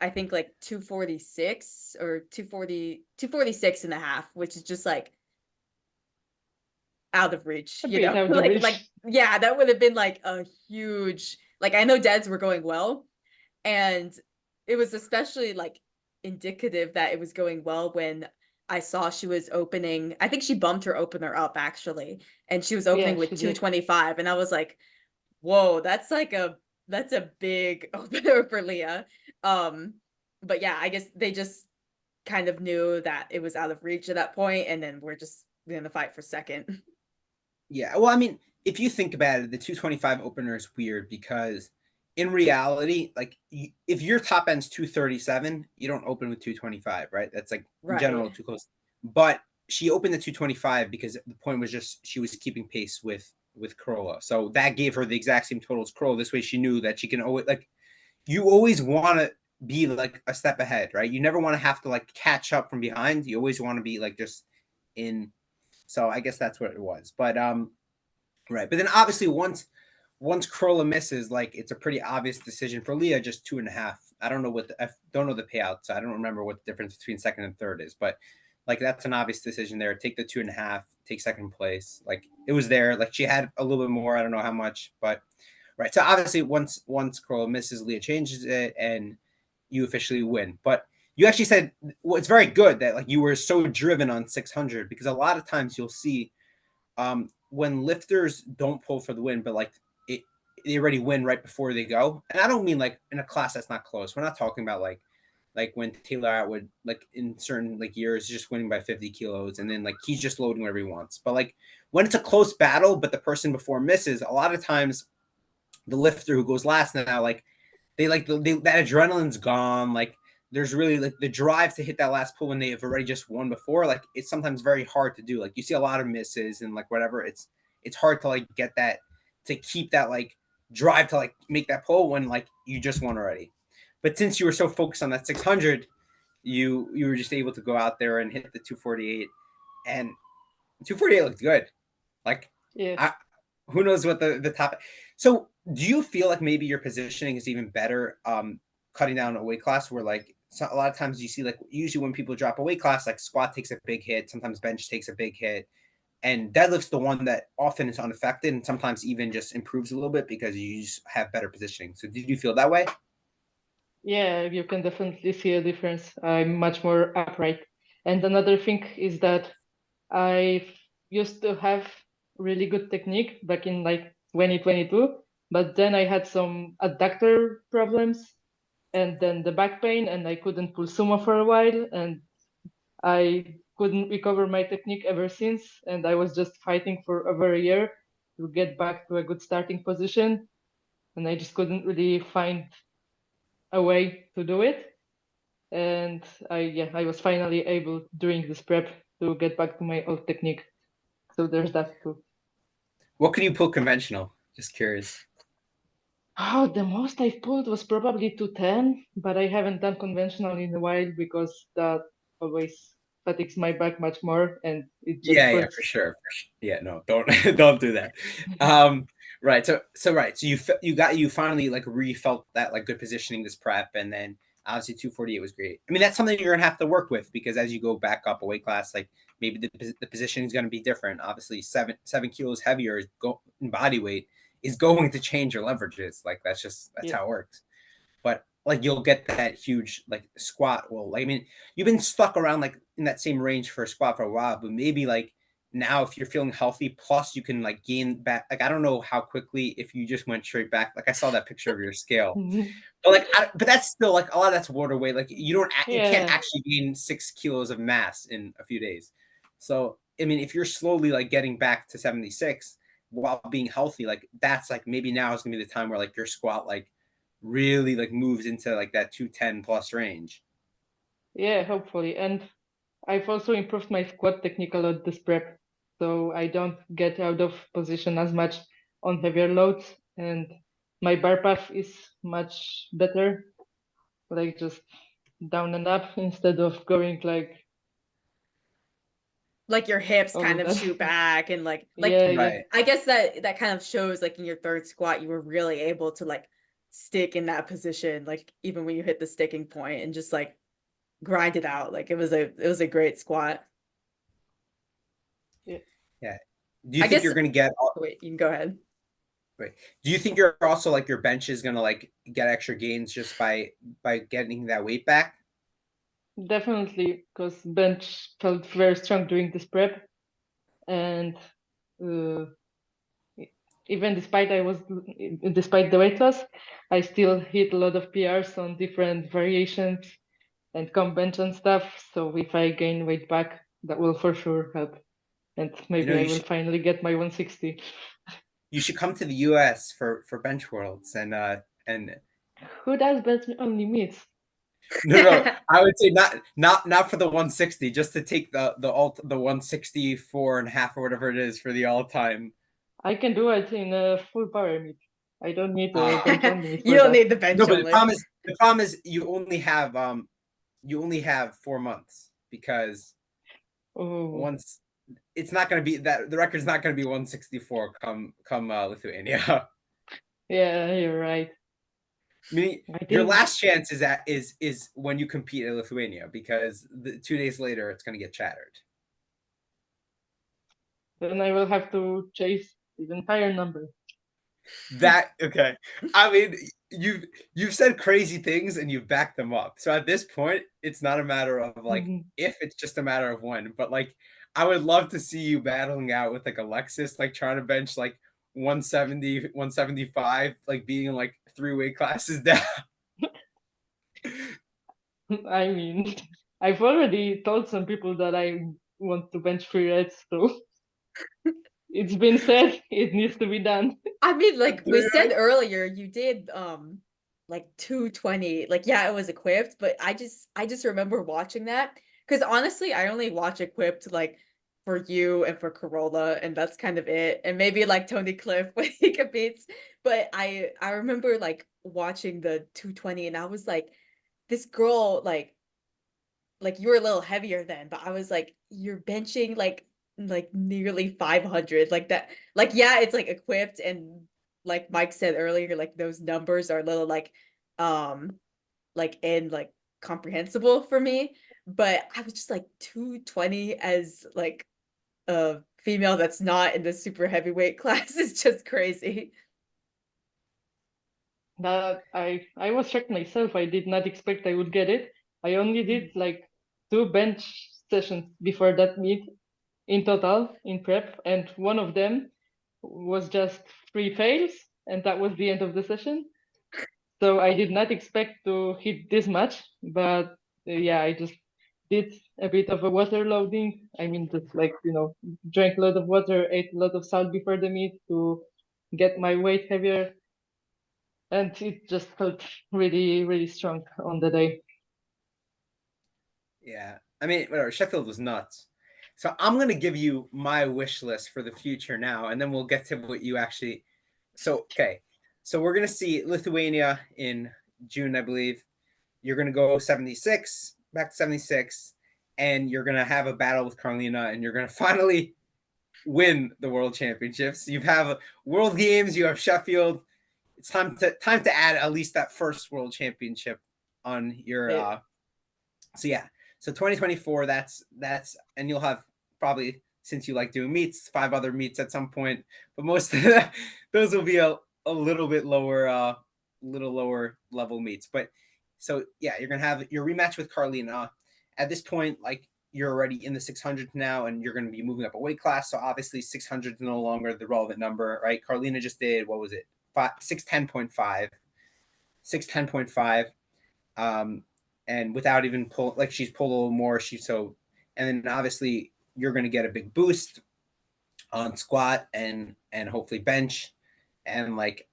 I think like 246 or 246 and a half, which is just like out of reach, A you bit know? out of reach. Yeah, that would have been like a huge like I know deads were going well, and it was especially like indicative that it was going well when I saw she was opening. I think she bumped her opener up actually, and she was Yeah, opening with she did. 225, and I was like, "Whoa, that's a big opener for Leah." Um, but yeah, I guess they just kind of knew that it was out of reach at that point, and then we're just gonna fight for second. Yeah, well, I mean, if you think about it, the 225 opener is weird because in reality, like if your top end's 237, you don't open with 225, right? That's like in Right. general too close. But she opened the 225 because the point was just she was keeping pace with Corolla. So that gave her the exact same total as Corolla. This way she knew that she can always like you always want to be like a step ahead, right? You never want to have to like catch up from behind. You always want to be like just in. So I guess that's what it was. But right. But then obviously once Corolla misses, like it's a pretty obvious decision for Leah, just 2.5. I don't know I don't know the payouts. So I don't remember what the difference between second and third is, but like that's an obvious decision there. Take the 2.5, take second place. Like it was there. Like she had a little bit more. I don't know how much, but right. So obviously once Corolla misses, Leah changes it and you officially win. But you actually said well, it's very good that like you were so driven on 600 because a lot of times you'll see when lifters don't pull for the win, but like it, they already win right before they go. And I don't mean like in a class that's not close. We're not talking about like when Taylor Atwood, like in certain like years, just winning by 50 kilos, and then like he's just loading whatever he wants. But like when it's a close battle, but the person before misses, a lot of times the lifter who goes last now, like that adrenaline's gone. Like there's really like the drive to hit that last pull when they have already just won before. Like it's sometimes very hard to do. Like you see a lot of misses and like whatever. It's hard to like get that to keep that like drive to like make that pull when like you just won already. But since you were so focused on that 600, you were just able to go out there and hit the 248, and 248 looked good. Like Yes. I who knows what the top. So do you feel like maybe your positioning is even better cutting down a weight class where like so a lot of times you see like usually when people drop a weight class like squat takes a big hit, sometimes bench takes a big hit, and deadlift's the one that often is unaffected and sometimes even just improves a little bit because you just have better positioning. So did you feel that way? Yeah, you can definitely see a difference. I'm much more upright. And another thing is that I used to have really good technique back in like 2022, but then I had some adductor problems and then the back pain, and I couldn't pull sumo for a while, and I couldn't recover my technique ever since. And I was just fighting for over a year to get back to a good starting position, and I just couldn't really find a way to do it. And I was finally able during this prep to get back to my old technique. So there's that too. What can you pull conventional? Just curious. Oh, the most I've pulled was probably 210, but I haven't done conventional in a while because that always fatigues my back much more and it just Yeah, for hurts. sure. Yeah, no, don't don't do that. Um, Right. So you finally like refelt that like good positioning this prep, and then obviously 248 was great. I mean, that's something you're gonna have to work with because as you go back up a weight class, like maybe the positioning is gonna be different. Obviously, 7 kilos heavier in body weight is going to change your leverages. Like that's Yeah. how it works. But like you'll get that huge like squat. Well, like I mean, you've been stuck around like in that same range for a squat for a while, but maybe like now if you're feeling healthy, plus you can like gain back. Like I don't know how quickly if you just went straight back. Like I saw that picture of your scale, but like but that's still like a lot of that's water weight. Like you can't Yeah. actually gain 6 kilos of mass in a few days. So I mean, if you're slowly like getting back to 76 while being healthy, like that's like maybe now is gonna be the time where like your squat like really like moves into like that 210 plus range. Yeah, hopefully. And I've also improved my squat technique a lot this prep, so I don't get out of position as much on heavier loads, and my bar path is much better, like just down and up instead of going Like your hips all kind of of that. shoot back and like Yeah, yeah. Right. I guess that kind of shows like in your third squat you were really able to like stick in that position like even when you hit the sticking point and just like grind it out. Like it was a great squat. Yeah. Yeah. Do you I think guess you're gonna get wait, you can go ahead. right? Do you think you're also like your bench is gonna like get extra gains just by getting that weight back? Definitely, because bench felt very strong during this prep, and uh, even despite the weight loss, I still hit a lot of PRs on different variations and comp bench and stuff. So if I gain weight back, that will for sure help, and You know, maybe I will finally get my 160. you should come to the US for bench worlds and Who does bench only meets? no, I would say not for the 160, just to take the 164 and a half or whatever it is for the all time. I can do it in a full power meet. I don't need a bench only meet You for don't that. need the No, bench but only. the problem is you only have 4 months because Oh, once it's not going to be that the record's not going to be 164 come Lithuania. yeah, you're right. I mean, I your think last chance is when you compete in Lithuania because 2 days later it's going to get shattered. then I will have to chase even higher number. That okay. I mean, you've said crazy things and you've backed them up. So at this point, it's not a matter of like if, it's just a matter of when. But like, I would love to see you battling out with like Alexis, like trying to bench like 170, 175, like being in like 3 weight classes down. I mean, I've already told some people that I want to bench free reds, so it's been said, it needs to be done. I mean, like we said earlier, you did like 220. Like yeah, it was equipped, but I just remember watching that because honestly, I only watch equipped like for you and for Corolla, and that's kind of it. And maybe like Tony Cliff when he competes. But I remember like watching the 220 and I was like, this girl like you were a little heavier then, but I was like, you're benching like nearly 500 like that. Like yeah, it's like equipped and like Mike said earlier, like those numbers are a little um like comprehensible for me. But I was just like 220 as like a female that's not in the super heavyweight class is just crazy. That I was shocked myself. I did not expect I would get it. I only did like 2 bench sessions before that meet in total in prep, and one of them was just 3 fails, and that was the end of the session. So I did not expect to hit this much, but yeah, I just did a bit of a water loading. I mean, just like, drank a lot of water, ate a lot of salt before the meet to get my weight heavier. And it just felt really, really strong on the day. Yeah. I mean, whatever. Sheffield was nuts. So I'm gonna give you my wish list for the future now, and then we'll get to what you actually. So okay, so we're gonna see Lithuania in June, I believe. You're gonna go 76 back to 76, and you're gonna have a battle with Carlina, and you're gonna finally win the World Championships. You have World Games, you have Sheffield. It's time to add at least that first World Championship on your. So yeah, so 2024. That's and you'll have probably, since you like doing meets, 5 other meets at some point, but most of those will be a little bit lower, little lower level meets. But so yeah, you're gonna have your rematch with Carlina. At this point, like, you're already in the 600 now, and you're going to be moving up a weight class. So obviously 600 is no longer the relevant number, right? Carlina just did, what was it? 610.5, 610.5. And without even she's pulled a little more. And then obviously you're going to get a big boost on squat and hopefully bench. And like,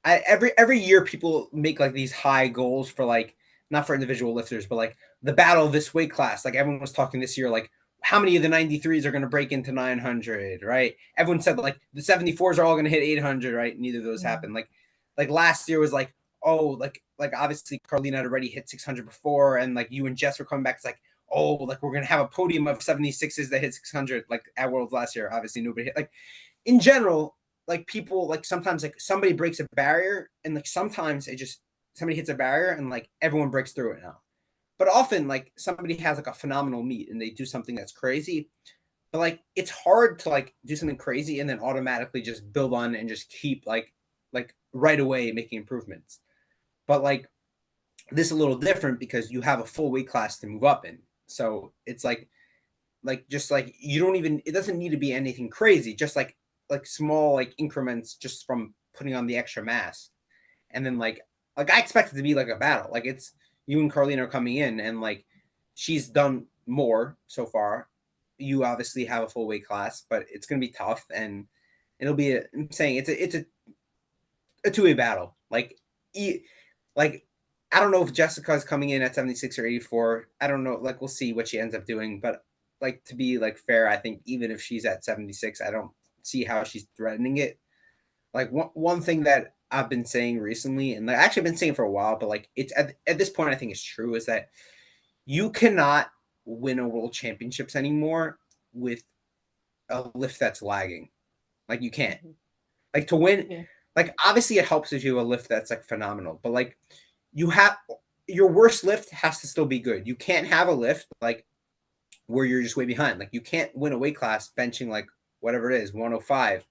every year people make like these high goals for, like, not for individual lifters, but like the battle of this weight class. Like, everyone was talking this year, like, how many of the 93s are going to break into 900, right? Everyone said like the 74s are all going to hit 800, right? Neither of those happened. Like last year was like, oh, like obviously Carlina had already hit 600 before, and like you and Jess were coming back. It's like, oh, like we're going to have a podium of 76s that hit 600, like at Worlds last year. Obviously nobody hit. Like, in general, like, people, like, sometimes like somebody breaks a barrier, and like sometimes somebody hits a barrier and like everyone breaks through it now. But often, like, somebody has like a phenomenal meet and they do something that's crazy, but like it's hard to like do something crazy and then automatically just build on and just keep like right away making improvements. But like, this is a little different because you have a full weight class to move up in. So it's like just like, you don't even, it doesn't need to be anything crazy, just like small like increments just from putting on the extra mass. And then like I expect it to be like a battle. Like, it's you and Carlina are coming in, and like, she's done more so far. You obviously have a full weight class, but it's gonna be tough, and it'll be I'm saying it's a two-way battle. Like, I don't know if Jessica's coming in at 76 or 84. I don't know. Like, we'll see what she ends up doing. But like, to be like fair, I think even if she's at 76, I don't see how she's threatening it. Like, one thing that I've been saying recently, and I've actually been saying for a while, but like, it's at this point I think it's true, is that you cannot win a world championships anymore with a lift that's lagging. Like, you can't. Like, to win, like, obviously it helps if you have a lift that's like phenomenal, but like, your worst lift has to still be good. You can't have a lift like where you're just way behind. Like, you can't win a weight class benching like whatever it is, 105,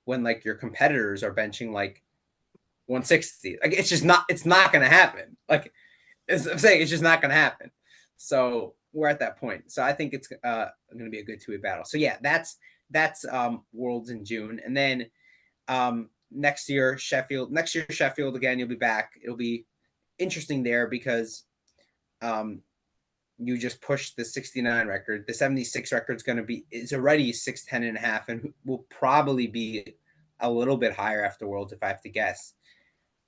when like your competitors are benching like 160. Like, it's not going to happen. Like, as I'm saying, it's just not going to happen. So we're at that point. So I think it's going to be a good two-way battle. So yeah, that's Worlds in June. And then next year, Sheffield again, you'll be back. It'll be interesting there because you just pushed the 69 record. The 76 record is already 610.5 and will probably be a little bit higher after Worlds if I have to guess.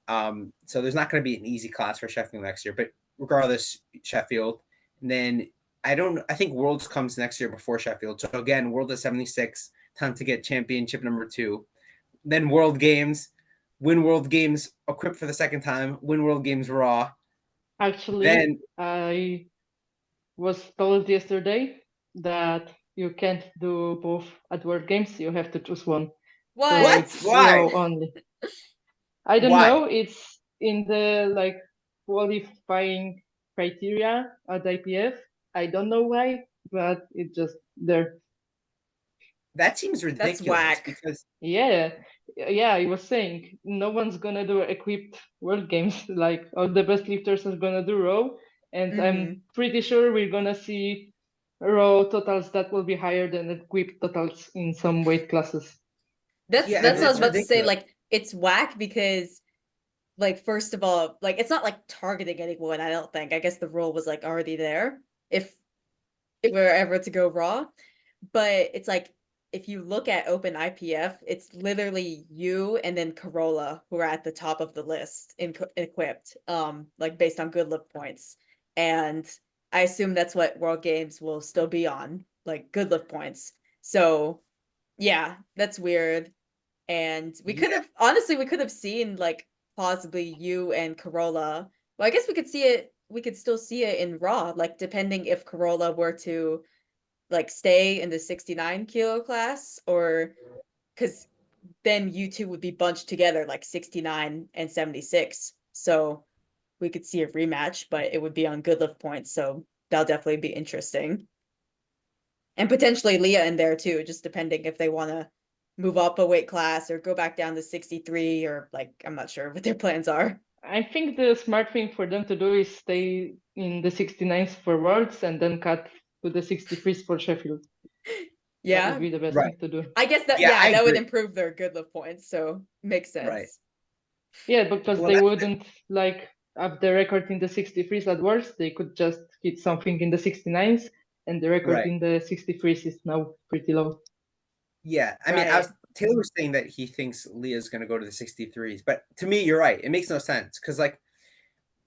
So there's not going to be an easy class for Sheffield next year, but regardless, Sheffield. And then I think Worlds comes next year before Sheffield. So again, World at 76, time to get championship number 2. Then World Games, win World Games equipped for the second time, win World Games raw. Actually, then, I was told yesterday that you can't do both at World Games. You have to choose one. What? So why? Only. I don't know. It's in the like qualifying criteria at IPF. I don't know why, but it's just there. That seems ridiculous. That's whack. Because yeah, I was saying no one's gonna do equipped World Games. Like, all the best lifters are gonna do raw, and I'm pretty sure we're gonna see raw totals that will be higher than equipped totals in some weight classes. That's what I was about to say. Like, it's whack because, like, first of all, like, it's not like targeting anyone. I don't think. I guess the rule was like already there if we're ever to go raw, but it's like, if you look at Open IPF, it's literally you and then Corolla who are at the top of the list in equipped, like based on good lift points. And I assume that's what World Games will still be on, like good lift points. So yeah, that's weird. And we could have seen like possibly you and Corolla. Well, I guess we could still see it in raw, like depending if Corolla were to like stay in the 69 kilo class, or because then you two would be bunched together like 69 and 76. So we could see a rematch, but it would be on good lift points. So that'll definitely be interesting. And potentially Leah in there too, just depending if they want to move up a weight class or go back down to 63, or like, I'm not sure what their plans are. I think the smart thing for them to do is stay in the 69s for Worlds and then cut to the 63s for Sheffield. That would Yeah, be the best Right. thing to do. I guess that, Yeah, I that would agree. improve their good lift points. So makes sense. Right. Yeah, because Well, they that's wouldn't like up the record in the 63s at worst. They could just hit something in the 69s, and the record Right. in the 63s is now pretty low. Yeah, I mean, Taylor was saying that he thinks Leah's going to go to the 63s, but to me, you're right. It makes no sense because like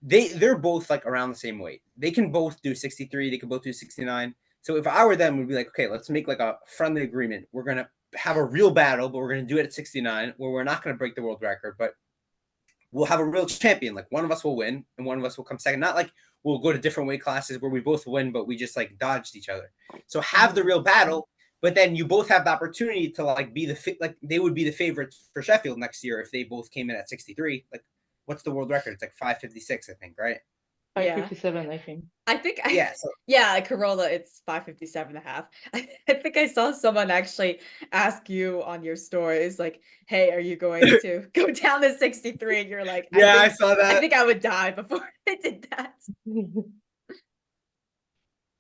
they're both like around the same weight. They can both do 63. They can both do 69. So if I were them, we'd be like, okay, let's make like a friendly agreement. We're gonna have a real battle, but we're gonna do it at 69, where we're not gonna break the world record, but we'll have a real champion. Like one of us will win, and one of us will come second. Not like we'll go to different weight classes where we both win, but we just like dodged each other. So have the real battle, but then you both have the opportunity to like be like they would be the favorites for Sheffield next year if they both came in at 63. Like, what's the world record? It's like 556, I think, right? 557, I think. I think Yeah. So, yeah, Corolla, it's 557 and a half. I think I saw someone actually ask you on your stories, like, hey, are you going to go down to 63? And you're like, yeah, I saw that. I think I would die before I did that.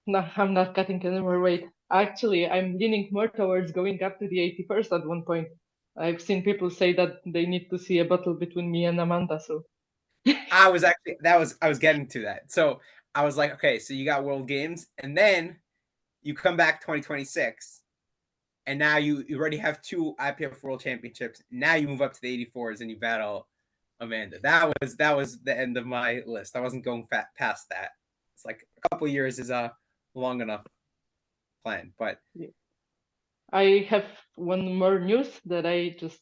No, I'm not cutting any more weight. Actually, I'm leaning more towards going up to the 81st at one point. I've seen people say that they need to see a battle between me and Amanda, so I was getting to that. So I was like, okay, so you got World Games, and then you come back 2026, and now you already have 2 IPF World Championships. Now you move up to the 84s and you battle Amanda. That was the end of my list. I wasn't going past that. It's like a couple years is a long enough plan, but I have one more news that I just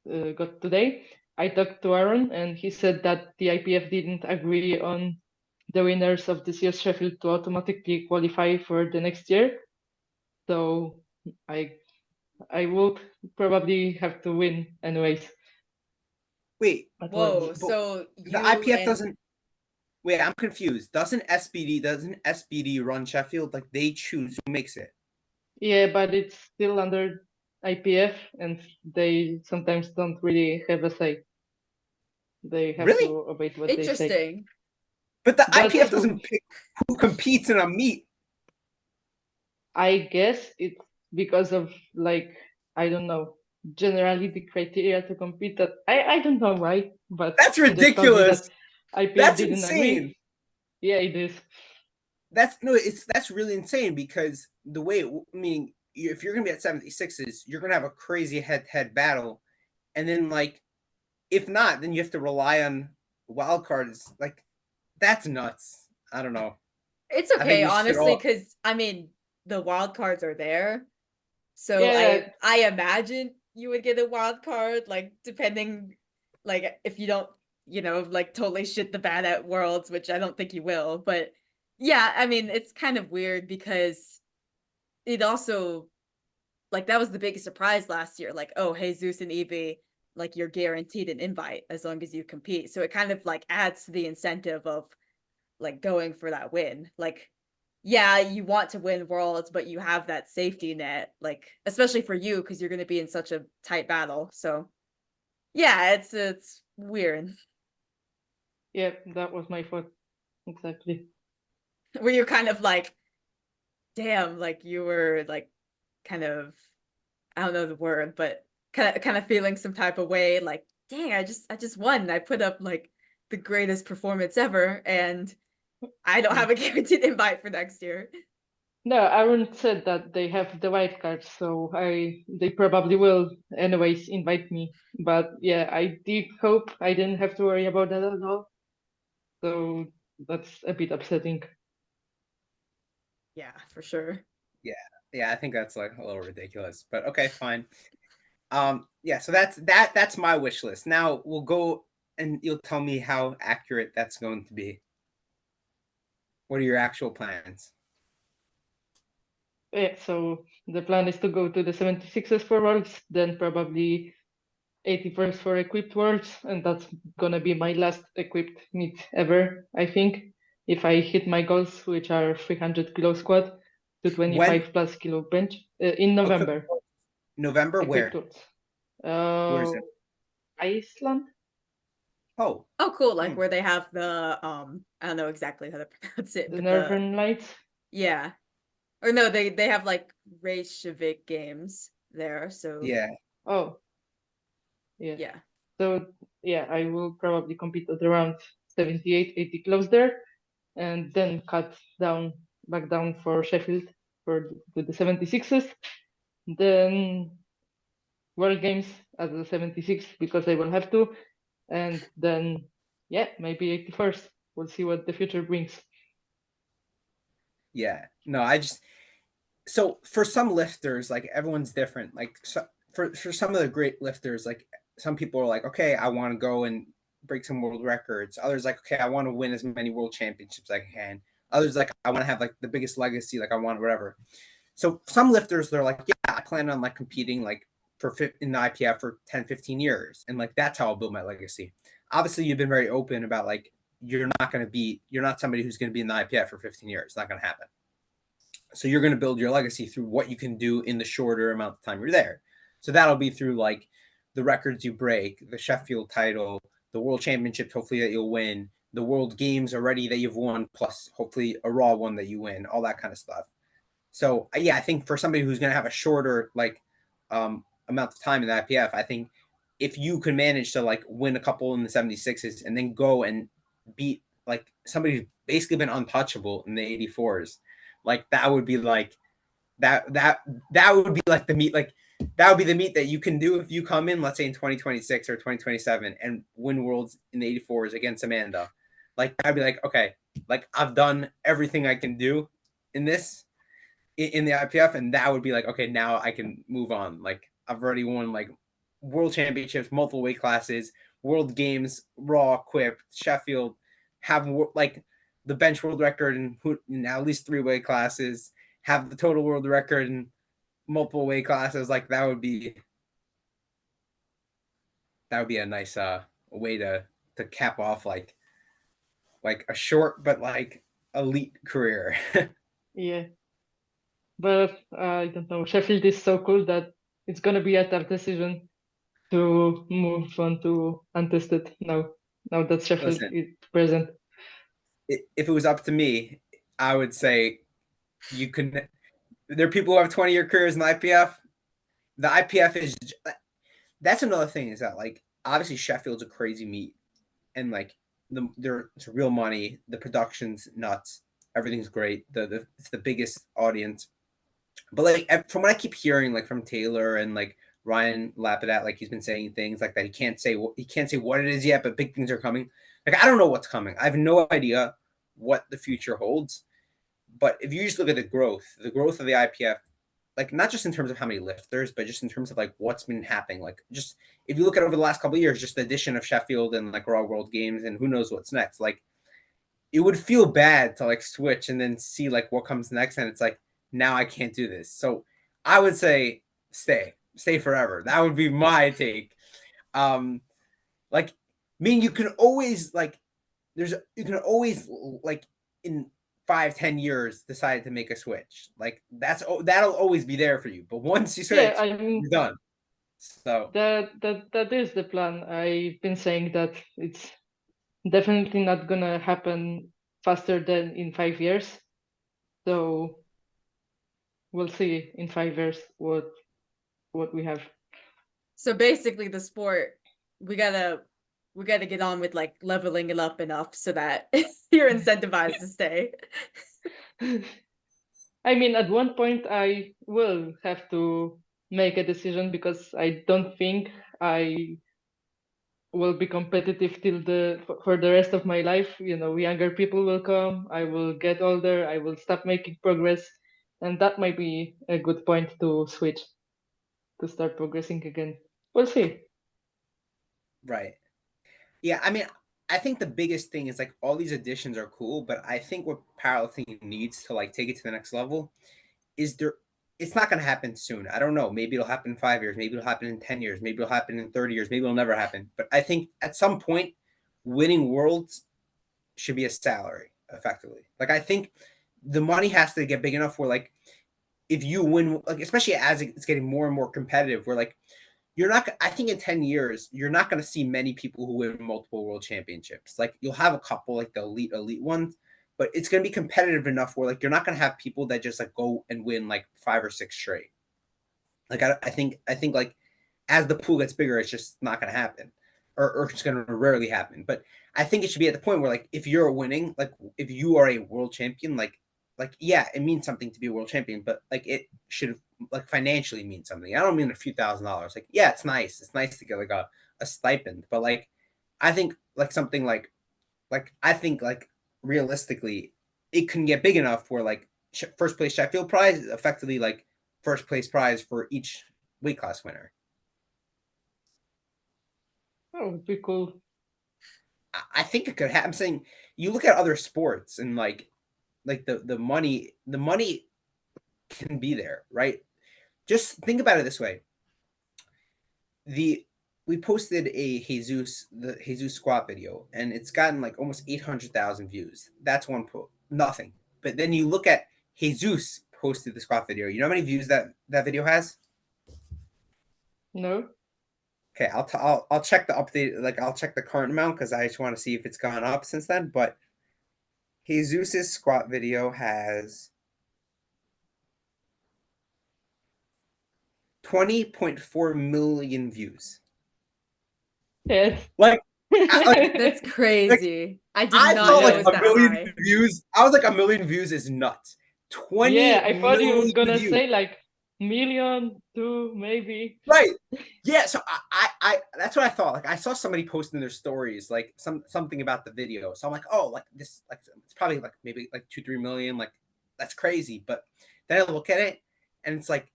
got today. I talked to Aaron, and he said that the IPF didn't agree on the winners of this year's Sheffield to automatically qualify for the next year. So I would probably have to win anyways. wait. Whoa, so the IPF doesn't. Wait, I'm confused. Doesn't SBD run Sheffield? Like they choose who makes it? Yeah, but it's still under IPF, and they sometimes don't really have a say. They have Really? to obey what they say. Interesting. But the But IPF doesn't pick who competes in a meet. I guess it's because of like, I don't know, generally the criteria to compete that I don't know why, but That's he just told me that ridiculous. IPF That's didn't insane. agree. Yeah, it is. That's really insane because the way, I mean, if you're gonna be at 76s, you're gonna have a crazy head-to-head battle, and then like, if not, then you have to rely on wild cards. Like, that's nuts. I don't know. It's I think okay, we should honestly, all- because I mean, the wild cards are there. So Yeah. I imagine you would get a wild card, like depending, like if you don't, like totally shit the bed at Worlds, which I don't think you will. But yeah, I mean, it's kind of weird because it also, like, that was the biggest surprise last year. Like, oh, Jesus and Evie, like you're guaranteed an invite as long as you compete. So it kind of like adds to the incentive of like going for that win. Like, yeah, you want to win Worlds, but you have that safety net, like especially for you because you're going to be in such a tight battle. So yeah, it's weird. Yeah, that was my thought. Exactly. Where you're kind of like, damn, like you were like kind of, I don't know the word, but kind of feeling some type of way, like, dang, I just won. I put up like the greatest performance ever, and I don't have a guaranteed invite for next year. No, Aaron said that they have the wild card, so they probably will anyways invite me. But yeah, I did hope I didn't have to worry about that at all. So that's a bit upsetting. Yeah, for sure. Yeah, I think that's like a little ridiculous, but okay, fine. Yeah, so that's my wish list. Now we'll go and you'll tell me how accurate that's going to be. What are your actual plans? Yeah, so the plan is to go to the 76ers for Worlds, then probably 81st for Equipped Worlds, and that's gonna be my last Equipped meet ever, I think. If I hit my goals, which are 300 kilo squat to 25 plus kilo bench in November. November, Equipped where? Worlds. Where is it? Iceland? Oh, Oh, cool. Like Hmm. where they have the I don't know exactly how to pronounce it, The but Northern Lights? yeah. Or no, they have like Reykjavik games there, so yeah. Oh, yeah. yeah. So, yeah, I will probably compete at around 78, 80 kilos there, and then cut back down for Sheffield to the 76s. Then World Games at the 76 because I will have to, and then yeah, maybe 81st. We'll see what the future brings. Yeah. No, so for some lifters, like everyone's different. Like for some of the great lifters, like some people are like, okay, I want to go and break some world records. Others like, okay, I want to win as many world championships as I can. Others like, I want to have like the biggest legacy, like I want whatever. So some lifters, they're like, yeah, I plan on like competing like in the IPF for 10, 15 years. And like, that's how I'll build my legacy. Obviously, you've been very open about like, you're not somebody who's going to be in the IPF for 15 years. It's not going to happen. So you're going to build your legacy through what you can do in the shorter amount of time you're there. So that'll be through like the records you break, the Sheffield title, the world championships, hopefully that you'll win, the world games already that you've won, plus hopefully a raw one that you win, all that kind of stuff. So yeah, I think for somebody who's going to have a shorter like amount of time in the IPF, I think if you can manage to like win a couple in the 76s and then go and beat like somebody who's basically been untouchable in the 84s, like that would be like that would be like the meet, like that would be the meet that you can do if you come in, let's say in 2026 or 2027 and win worlds in the 84s against Amanda. Like I'd be like, okay, like I've done everything I can do in this in the IPF, and that would be like, okay, now I can move on. Like I've already won like world championships, multiple weight classes, world games, raw, equipped, Sheffield, have like the bench world record in at least 3 weight classes, have the total world record in multiple weight classes. Like that would be a nice way to cap off like a short but like elite career. Yeah, but I don't know. Sheffield is so cool that it's gonna be a tough decision to move on to Untested now. Now that Sheffield Listen, is present. if it was up to me, I would say you can. There are people who have 20-year careers in the IPF. The IPF is that's another thing, is that like obviously Sheffield's a crazy meet, and like it's real money. The production's nuts. Everything's great. It's the biggest audience. But like from what I keep hearing, like from Taylor and like Ryan Lapidat, like he's been saying things like that. He can't say what it is yet, but big things are coming. Like I don't know what's coming. I have no idea what the future holds. But if you just look at the growth of the IPF, like not just in terms of how many lifters, but just in terms of like what's been happening. Like just if you look at over the last couple of years, just the addition of Sheffield and like Raw World Games and who knows what's next. Like it would feel bad to like switch and then see like what comes next, and it's like now I can't do this. So I would say stay forever. That would be my take. Like I mean you can always like you can always like in 5-10 years decide to make a switch. Like that'll always be there for you. But once you Yeah, switch, I mean you're done. So that is the plan. I've been saying that it's definitely not gonna happen faster than in 5 years. So we'll see in 5 years what we have. So basically the sport, we gotta get on with like leveling it up enough so that you're incentivized to stay. I mean, at one point I will have to make a decision because I don't think I will be competitive till for the rest of my life. You know, younger people will come, I will get older, I will stop making progress, and that might be a good point to switch to start progressing again. We'll see. right. Yeah, I mean, I think the biggest thing is like all these additions are cool, but I think what powerlifting needs to like take it to the next level is it's not going to happen soon. I don't know. Maybe it'll happen in 5 years. Maybe it'll happen in 10 years. Maybe it'll happen in 30 years. Maybe it'll never happen. But I think at some point, winning worlds should be a salary, effectively. Like, I think the money has to get big enough where, like, if you win, like, especially as it's getting more and more competitive, where, like, you're not, I think in 10 years, you're not going to see many people who win multiple world championships. Like, you'll have a couple, like the elite ones, but it's going to be competitive enough where, like, you're not going to have people that just, like, go and win, like, 5 or 6 straight. Like, I think, like, as the pool gets bigger, it's just not going to happen, or it's going to rarely happen. But I think it should be at the point where, like, if you're winning, like, if you are a world champion, like, yeah, it means something to be a world champion, but, like, it should, like, financially mean something. I don't mean a few $1,000s. Like, yeah, it's nice. It's nice to get, like, a stipend, but, like, I think, like, something like I think, like, realistically, it can get big enough where, like, first place Sheffield prize is effectively, like, first place prize for each weight class winner. That would be cool. I think it could happen. I'm saying, you look at other sports and, like the money can be there, right? Just think about it this way. We posted the Jesus squat video, and it's gotten, like, almost 800,000 views. That's one nothing. But then you look at Jesus posted the squat video. You know how many views that video has? No. Okay, I'll check the update. Like, I'll check the current amount because I just want to see if it's gone up since then. But Jesus's squat video has 20.4 million views. Yes. Like, That's crazy. I did I not thought, know like, it was a that million high. views. I was like, a million views is nuts. 20 Yeah, I thought you were million gonna views. say like million, 2, maybe. Right. Yeah, so I that's what I thought. Like, I saw somebody posting their stories, like, something about the video. So I'm like, oh, like, this, like, it's probably, like, maybe, like, 2-3 million. Like, that's crazy. But then I look at it, and it's like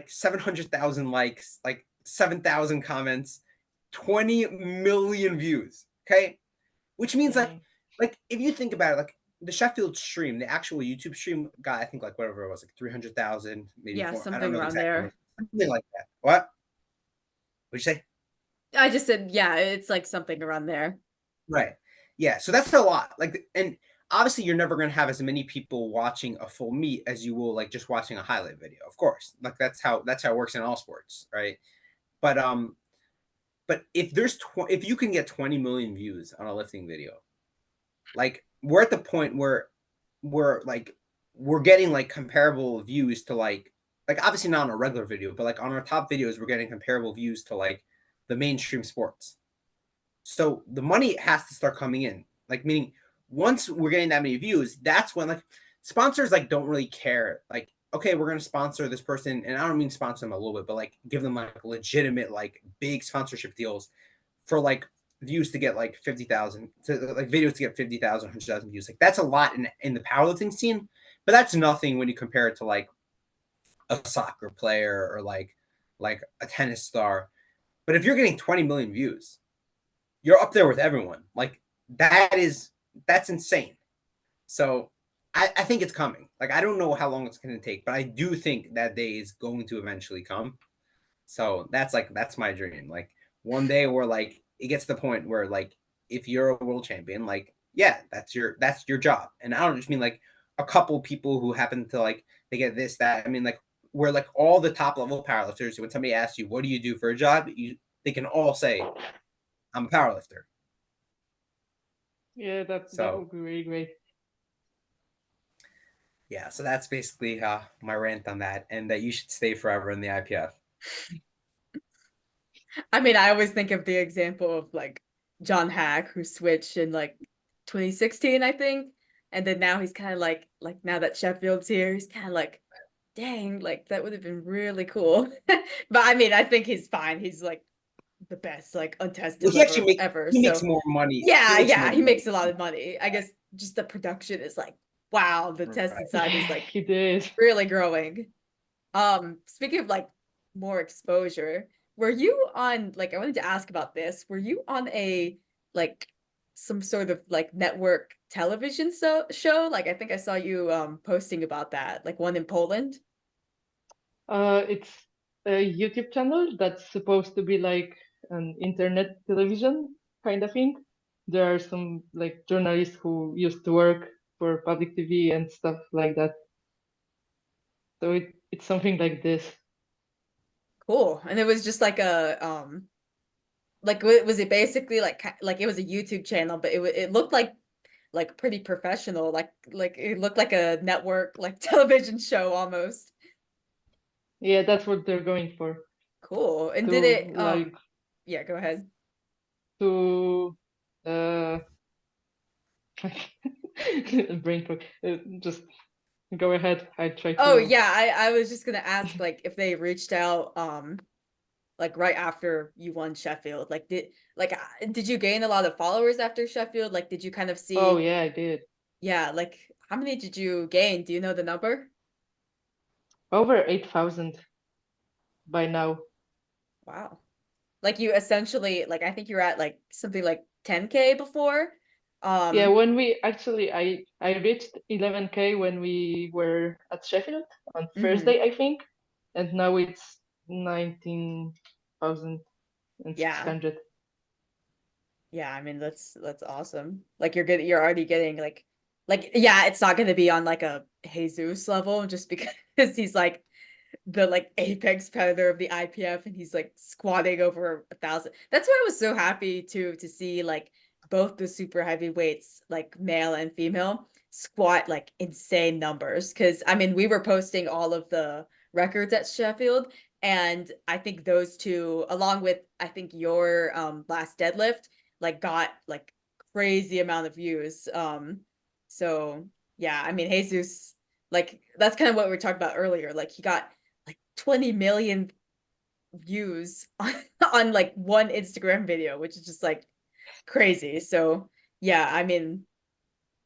700,000 likes, like, 7,000 comments, 20 million views. Okay, which means, Dang. like, if you think about it, like, the Sheffield stream, the actual YouTube stream, got, I think, like, whatever it was, like 300,000, maybe Yeah, 4. I don't something know the around exact there. number. Something like that. What? What'd you say? I just said, yeah, it's like something around there. Right. Yeah. So that's a lot. Like, and obviously you're never going to have as many people watching a full meet as you will, like, just watching a highlight video. Of course. Like, that's how it works in all sports, right? But if if you can get 20 million views on a lifting video, like, we're at the point where we're getting, like, comparable views to, like, obviously not on a regular video, but, like, on our top videos, we're getting comparable views to, like, the mainstream sports. So the money has to start coming in, like, meaning once we're getting that many views, that's when, like, sponsors, like, don't really care. Like, okay, we're going to sponsor this person, and I don't mean sponsor them a little bit, but, like, give them, like, legitimate, like, big sponsorship deals for, like, views to get, like, 50,000, to, like, videos to get 50,000, 100,000 views. Like, that's a lot in the powerlifting scene, but that's nothing when you compare it to, like, a soccer player or, like a tennis star. But if you're getting 20 million views, you're up there with everyone. Like, that's insane. So I think it's coming. Like, I don't know how long it's going to take, but I do think that day is going to eventually come. So that's my dream. Like, one day where, like, it gets to the point where, like, if you're a world champion, like, yeah, that's your job. And I don't just mean, like, a couple people who happen to, like, they get this, that. I mean, like, where, like, all the top level powerlifters, when somebody asks you, what do you do for a job? They can all say, I'm a powerlifter. Yeah, that So would be really great. yeah, so that's basically my rant on that, and that you should stay forever in the IPF. I mean, I always think of the example of, like, John Hack, who switched in, like, 2016, I think. And then now he's kind of like now that Sheffield's here, he's kind of like, dang, like, that would have been really cool. But I mean, I think he's fine. He's, like, the best, like, untested Well, he actually ever. makes more money. He makes a lot of money. I guess just the production is like, wow, the tested Right. side is, like, He did. really growing. Speaking of, like, more exposure, were you on, like, I wanted to ask about this. Were you on a, like, some sort of, like, network television show? Like, I think I saw you posting about that, like, one in Poland. It's a YouTube channel that's supposed to be like an internet television kind of thing. There are some like journalists who used to work for public TV and stuff like that. So it's something like this. Cool. And it was just like like was it basically like it was a YouTube channel, but it looked like pretty professional, like it looked like a network like television show almost. Yeah, that's what they're going for. Cool. And To did it like yeah, go ahead. to brain fog. Just go ahead. I try to. Oh yeah, I was just gonna ask like if they reached out like right after you won Sheffield. Like did you gain a lot of followers after Sheffield? Like did you kind of see Oh yeah, I did. Yeah, like how many did you gain? Do you know the number? Over 8,000 by now. Wow. Like you essentially like I think you're at like something like 10K before. Yeah, when we actually I reached 11K when we were at Sheffield on Thursday, I think, and now it's 19,600. Yeah, I mean that's awesome. Like you're already getting like yeah, it's not gonna be on like a Jesus level just because he's like the like apex predator of the IPF and he's like squatting over 1,000. That's why I was so happy to see like both the super heavyweights, like male and female, squat like insane numbers. Cause I mean we were posting all of the records at Sheffield, and I think those two, along with I think your last deadlift, like got like crazy amount of views. So yeah, I mean Jesus, like that's kind of what we were talking about earlier. Like he got like 20 million views on like one Instagram video, which is just like crazy. So yeah, I mean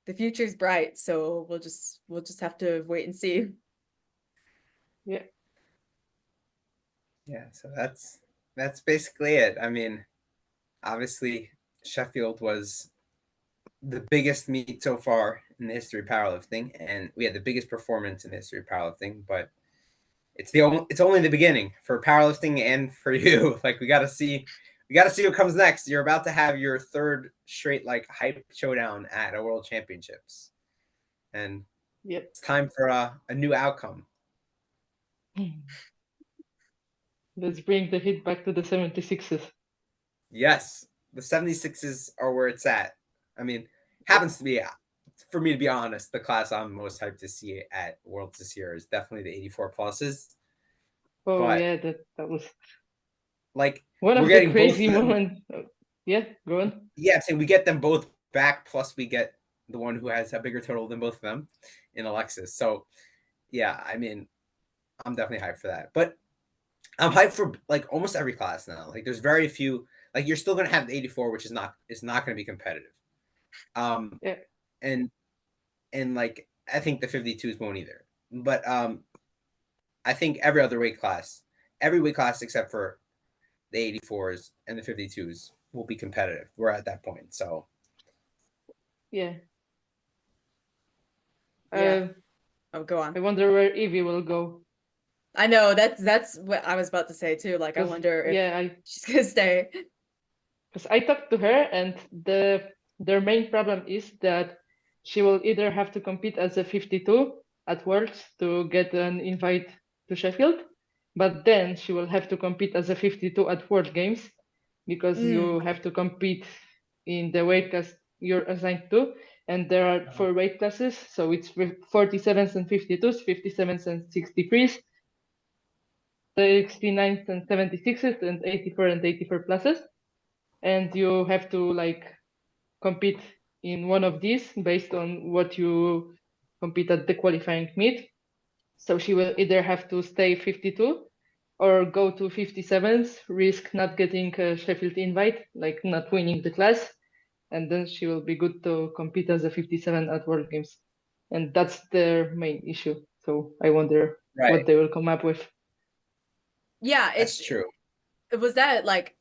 the future's bright, so we'll just have to wait and see. Yeah. Yeah, so that's basically it. I mean, obviously Sheffield was the biggest meet so far in the history of powerlifting, and we had the biggest performance in the history of powerlifting, but it's only the beginning for powerlifting and for you. Like we gotta see what comes next. You're about to have your third straight like hype showdown at a world championships. And Yep. it's time for a new outcome. Let's bring the hit back to the 76s. Yes, the 76s are where it's at. I mean, happens to be, for me to be honest, the class I'm most hyped to see at Worlds this year is definitely the 84 pluses. Oh But yeah, that was like one we're of the getting crazy both of them. moments. Yeah, go on. Yeah, saying we get them both back, plus we get the one who has a bigger total than both of them in Alexis. So yeah, I mean, I'm definitely hyped for that. But I'm hyped for like almost every class now. Like there's very few. Like you're still gonna have the 84, which is not gonna be competitive. Yeah. And like I think the 52s won't either. But I think every weight class except for the 84s and the 52s will be competitive. We're at that point. So Yeah. Yeah. Oh, go on. I wonder where Evie will go. I know that's what I was about to say too. Like I wonder if she's gonna stay. Because I talked to her, and their main problem is that she will either have to compete as a 52 at Worlds to get an invite to Sheffield, but then she will have to compete as a 52 at World Games because you have to compete in the weight class you're assigned to, and there are 4 weight classes, so it's 47s and 52s, 57s and 63s, 69s and 76s, and 84 and 84 pluses. And you have to like compete in one of these based on what you compete at the qualifying meet. So she will either have to stay 52 or go to 57s, risk not getting a Sheffield invite, like not winning the class, and then she will be good to compete as a 57 at World Games. And that's their main issue. So I wonder what they will come up with. Yeah, it's true. Was that like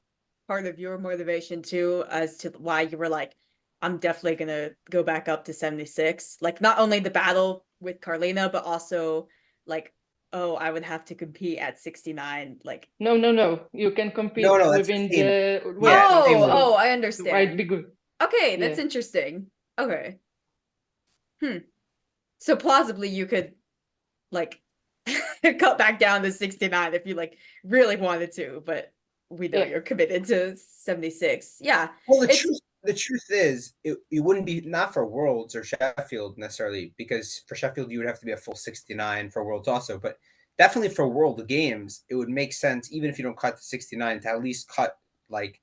part of your motivation too, as to why you were like, I'm definitely gonna go back up to 76? Like not only the battle with Carlina, but also like oh, I would have to compete at 69. Like, No. You can compete No, that's within the same. the weight. Yeah, oh, same weight. oh, I Might understand. be good. Okay, that's Yeah. interesting. Okay. So plausibly you could like cut back down to 69 if you like really wanted to, but we know Yeah. you're committed to 76. Yeah. Well, the It's truth is, it wouldn't be not for Worlds or Sheffield necessarily, because for Sheffield you would have to be a full 69 for Worlds also, but definitely for World Games it would make sense, even if you don't cut to 69, to at least cut like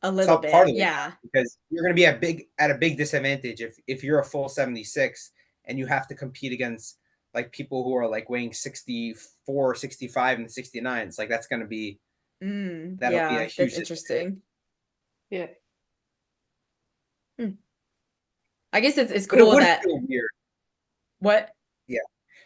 a little some part bit, of it, yeah. because you're going to be at a big disadvantage if you're a full 76 and you have to compete against like people who are like weighing 64, 65, and 69. It's like that's going to be that'll be a Yeah, huge that's disadvantage. interesting. Yeah. I guess it's But it cool would that feel weird. what? Yeah.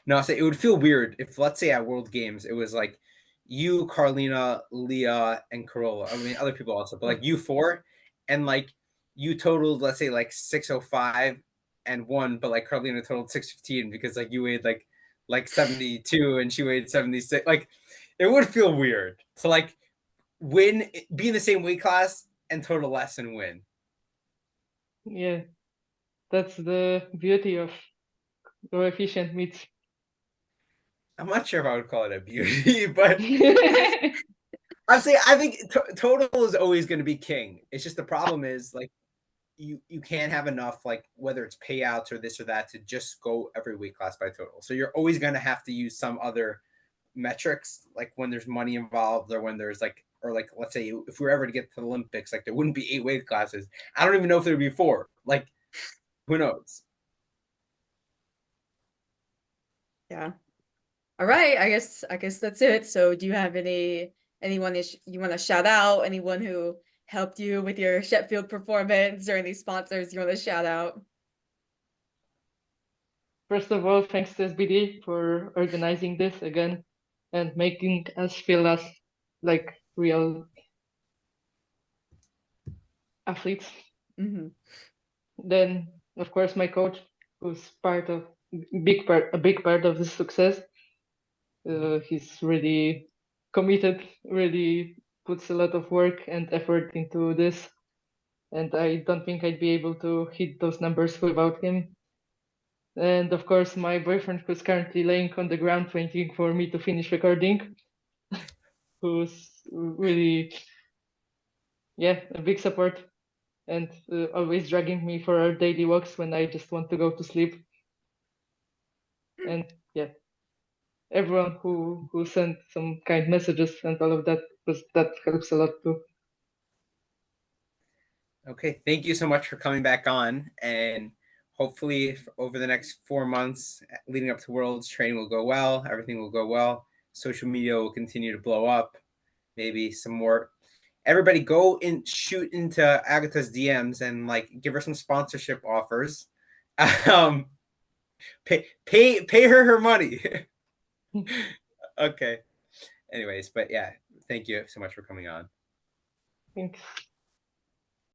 No, I say it would feel weird if, let's say, at World Games it was like you, Carlina, Leah, and Corolla. I mean, other people also, but like you four, and like you totaled, let's say, like 605 and won, but like Carlina totaled 615 because like you weighed like 72 and she weighed 76. Like it would feel weird to like win, be in the same weight class and total less and win. Yeah. That's the beauty of coefficient meets. I'm not sure if I would call it a beauty, but I'm saying I think total is always going to be king. It's just the problem is like you can't have enough, like whether it's payouts or this or that, to just go every weight class by total. So you're always going to have to use some other metrics, like when there's money involved, or when there's like, or like let's say if we were ever to get to the Olympics, like there wouldn't be 8 weight classes. I don't even know if there would be 4. Like who knows? Yeah. All right, I guess that's it. So do you have anyone you want to shout out? Anyone who helped you with your Sheffield performance, or any sponsors you want to shout out? First of all, thanks to SBD for organizing this again and making us feel us like real athletes. Then, of course, my coach, who's a big part of this success. He's really committed, really puts a lot of work and effort into this, and I don't think I'd be able to hit those numbers without him. And of course, my boyfriend, who's currently laying on the ground waiting for me to finish recording, who's really, a big support, and always dragging me for our daily walks when I just want to go to sleep. And everyone who sent some kind messages and all of that, because that helps a lot too. Okay, thank you so much for coming back on, and hopefully over the next 4 months leading up to Worlds, training will go well, everything will go well, social media will continue to blow up, maybe some more. Everybody go and shoot into Agata's DMs and like give her some sponsorship offers. Pay her money. Okay. Anyways, but yeah, thank you so much for coming on. Thanks.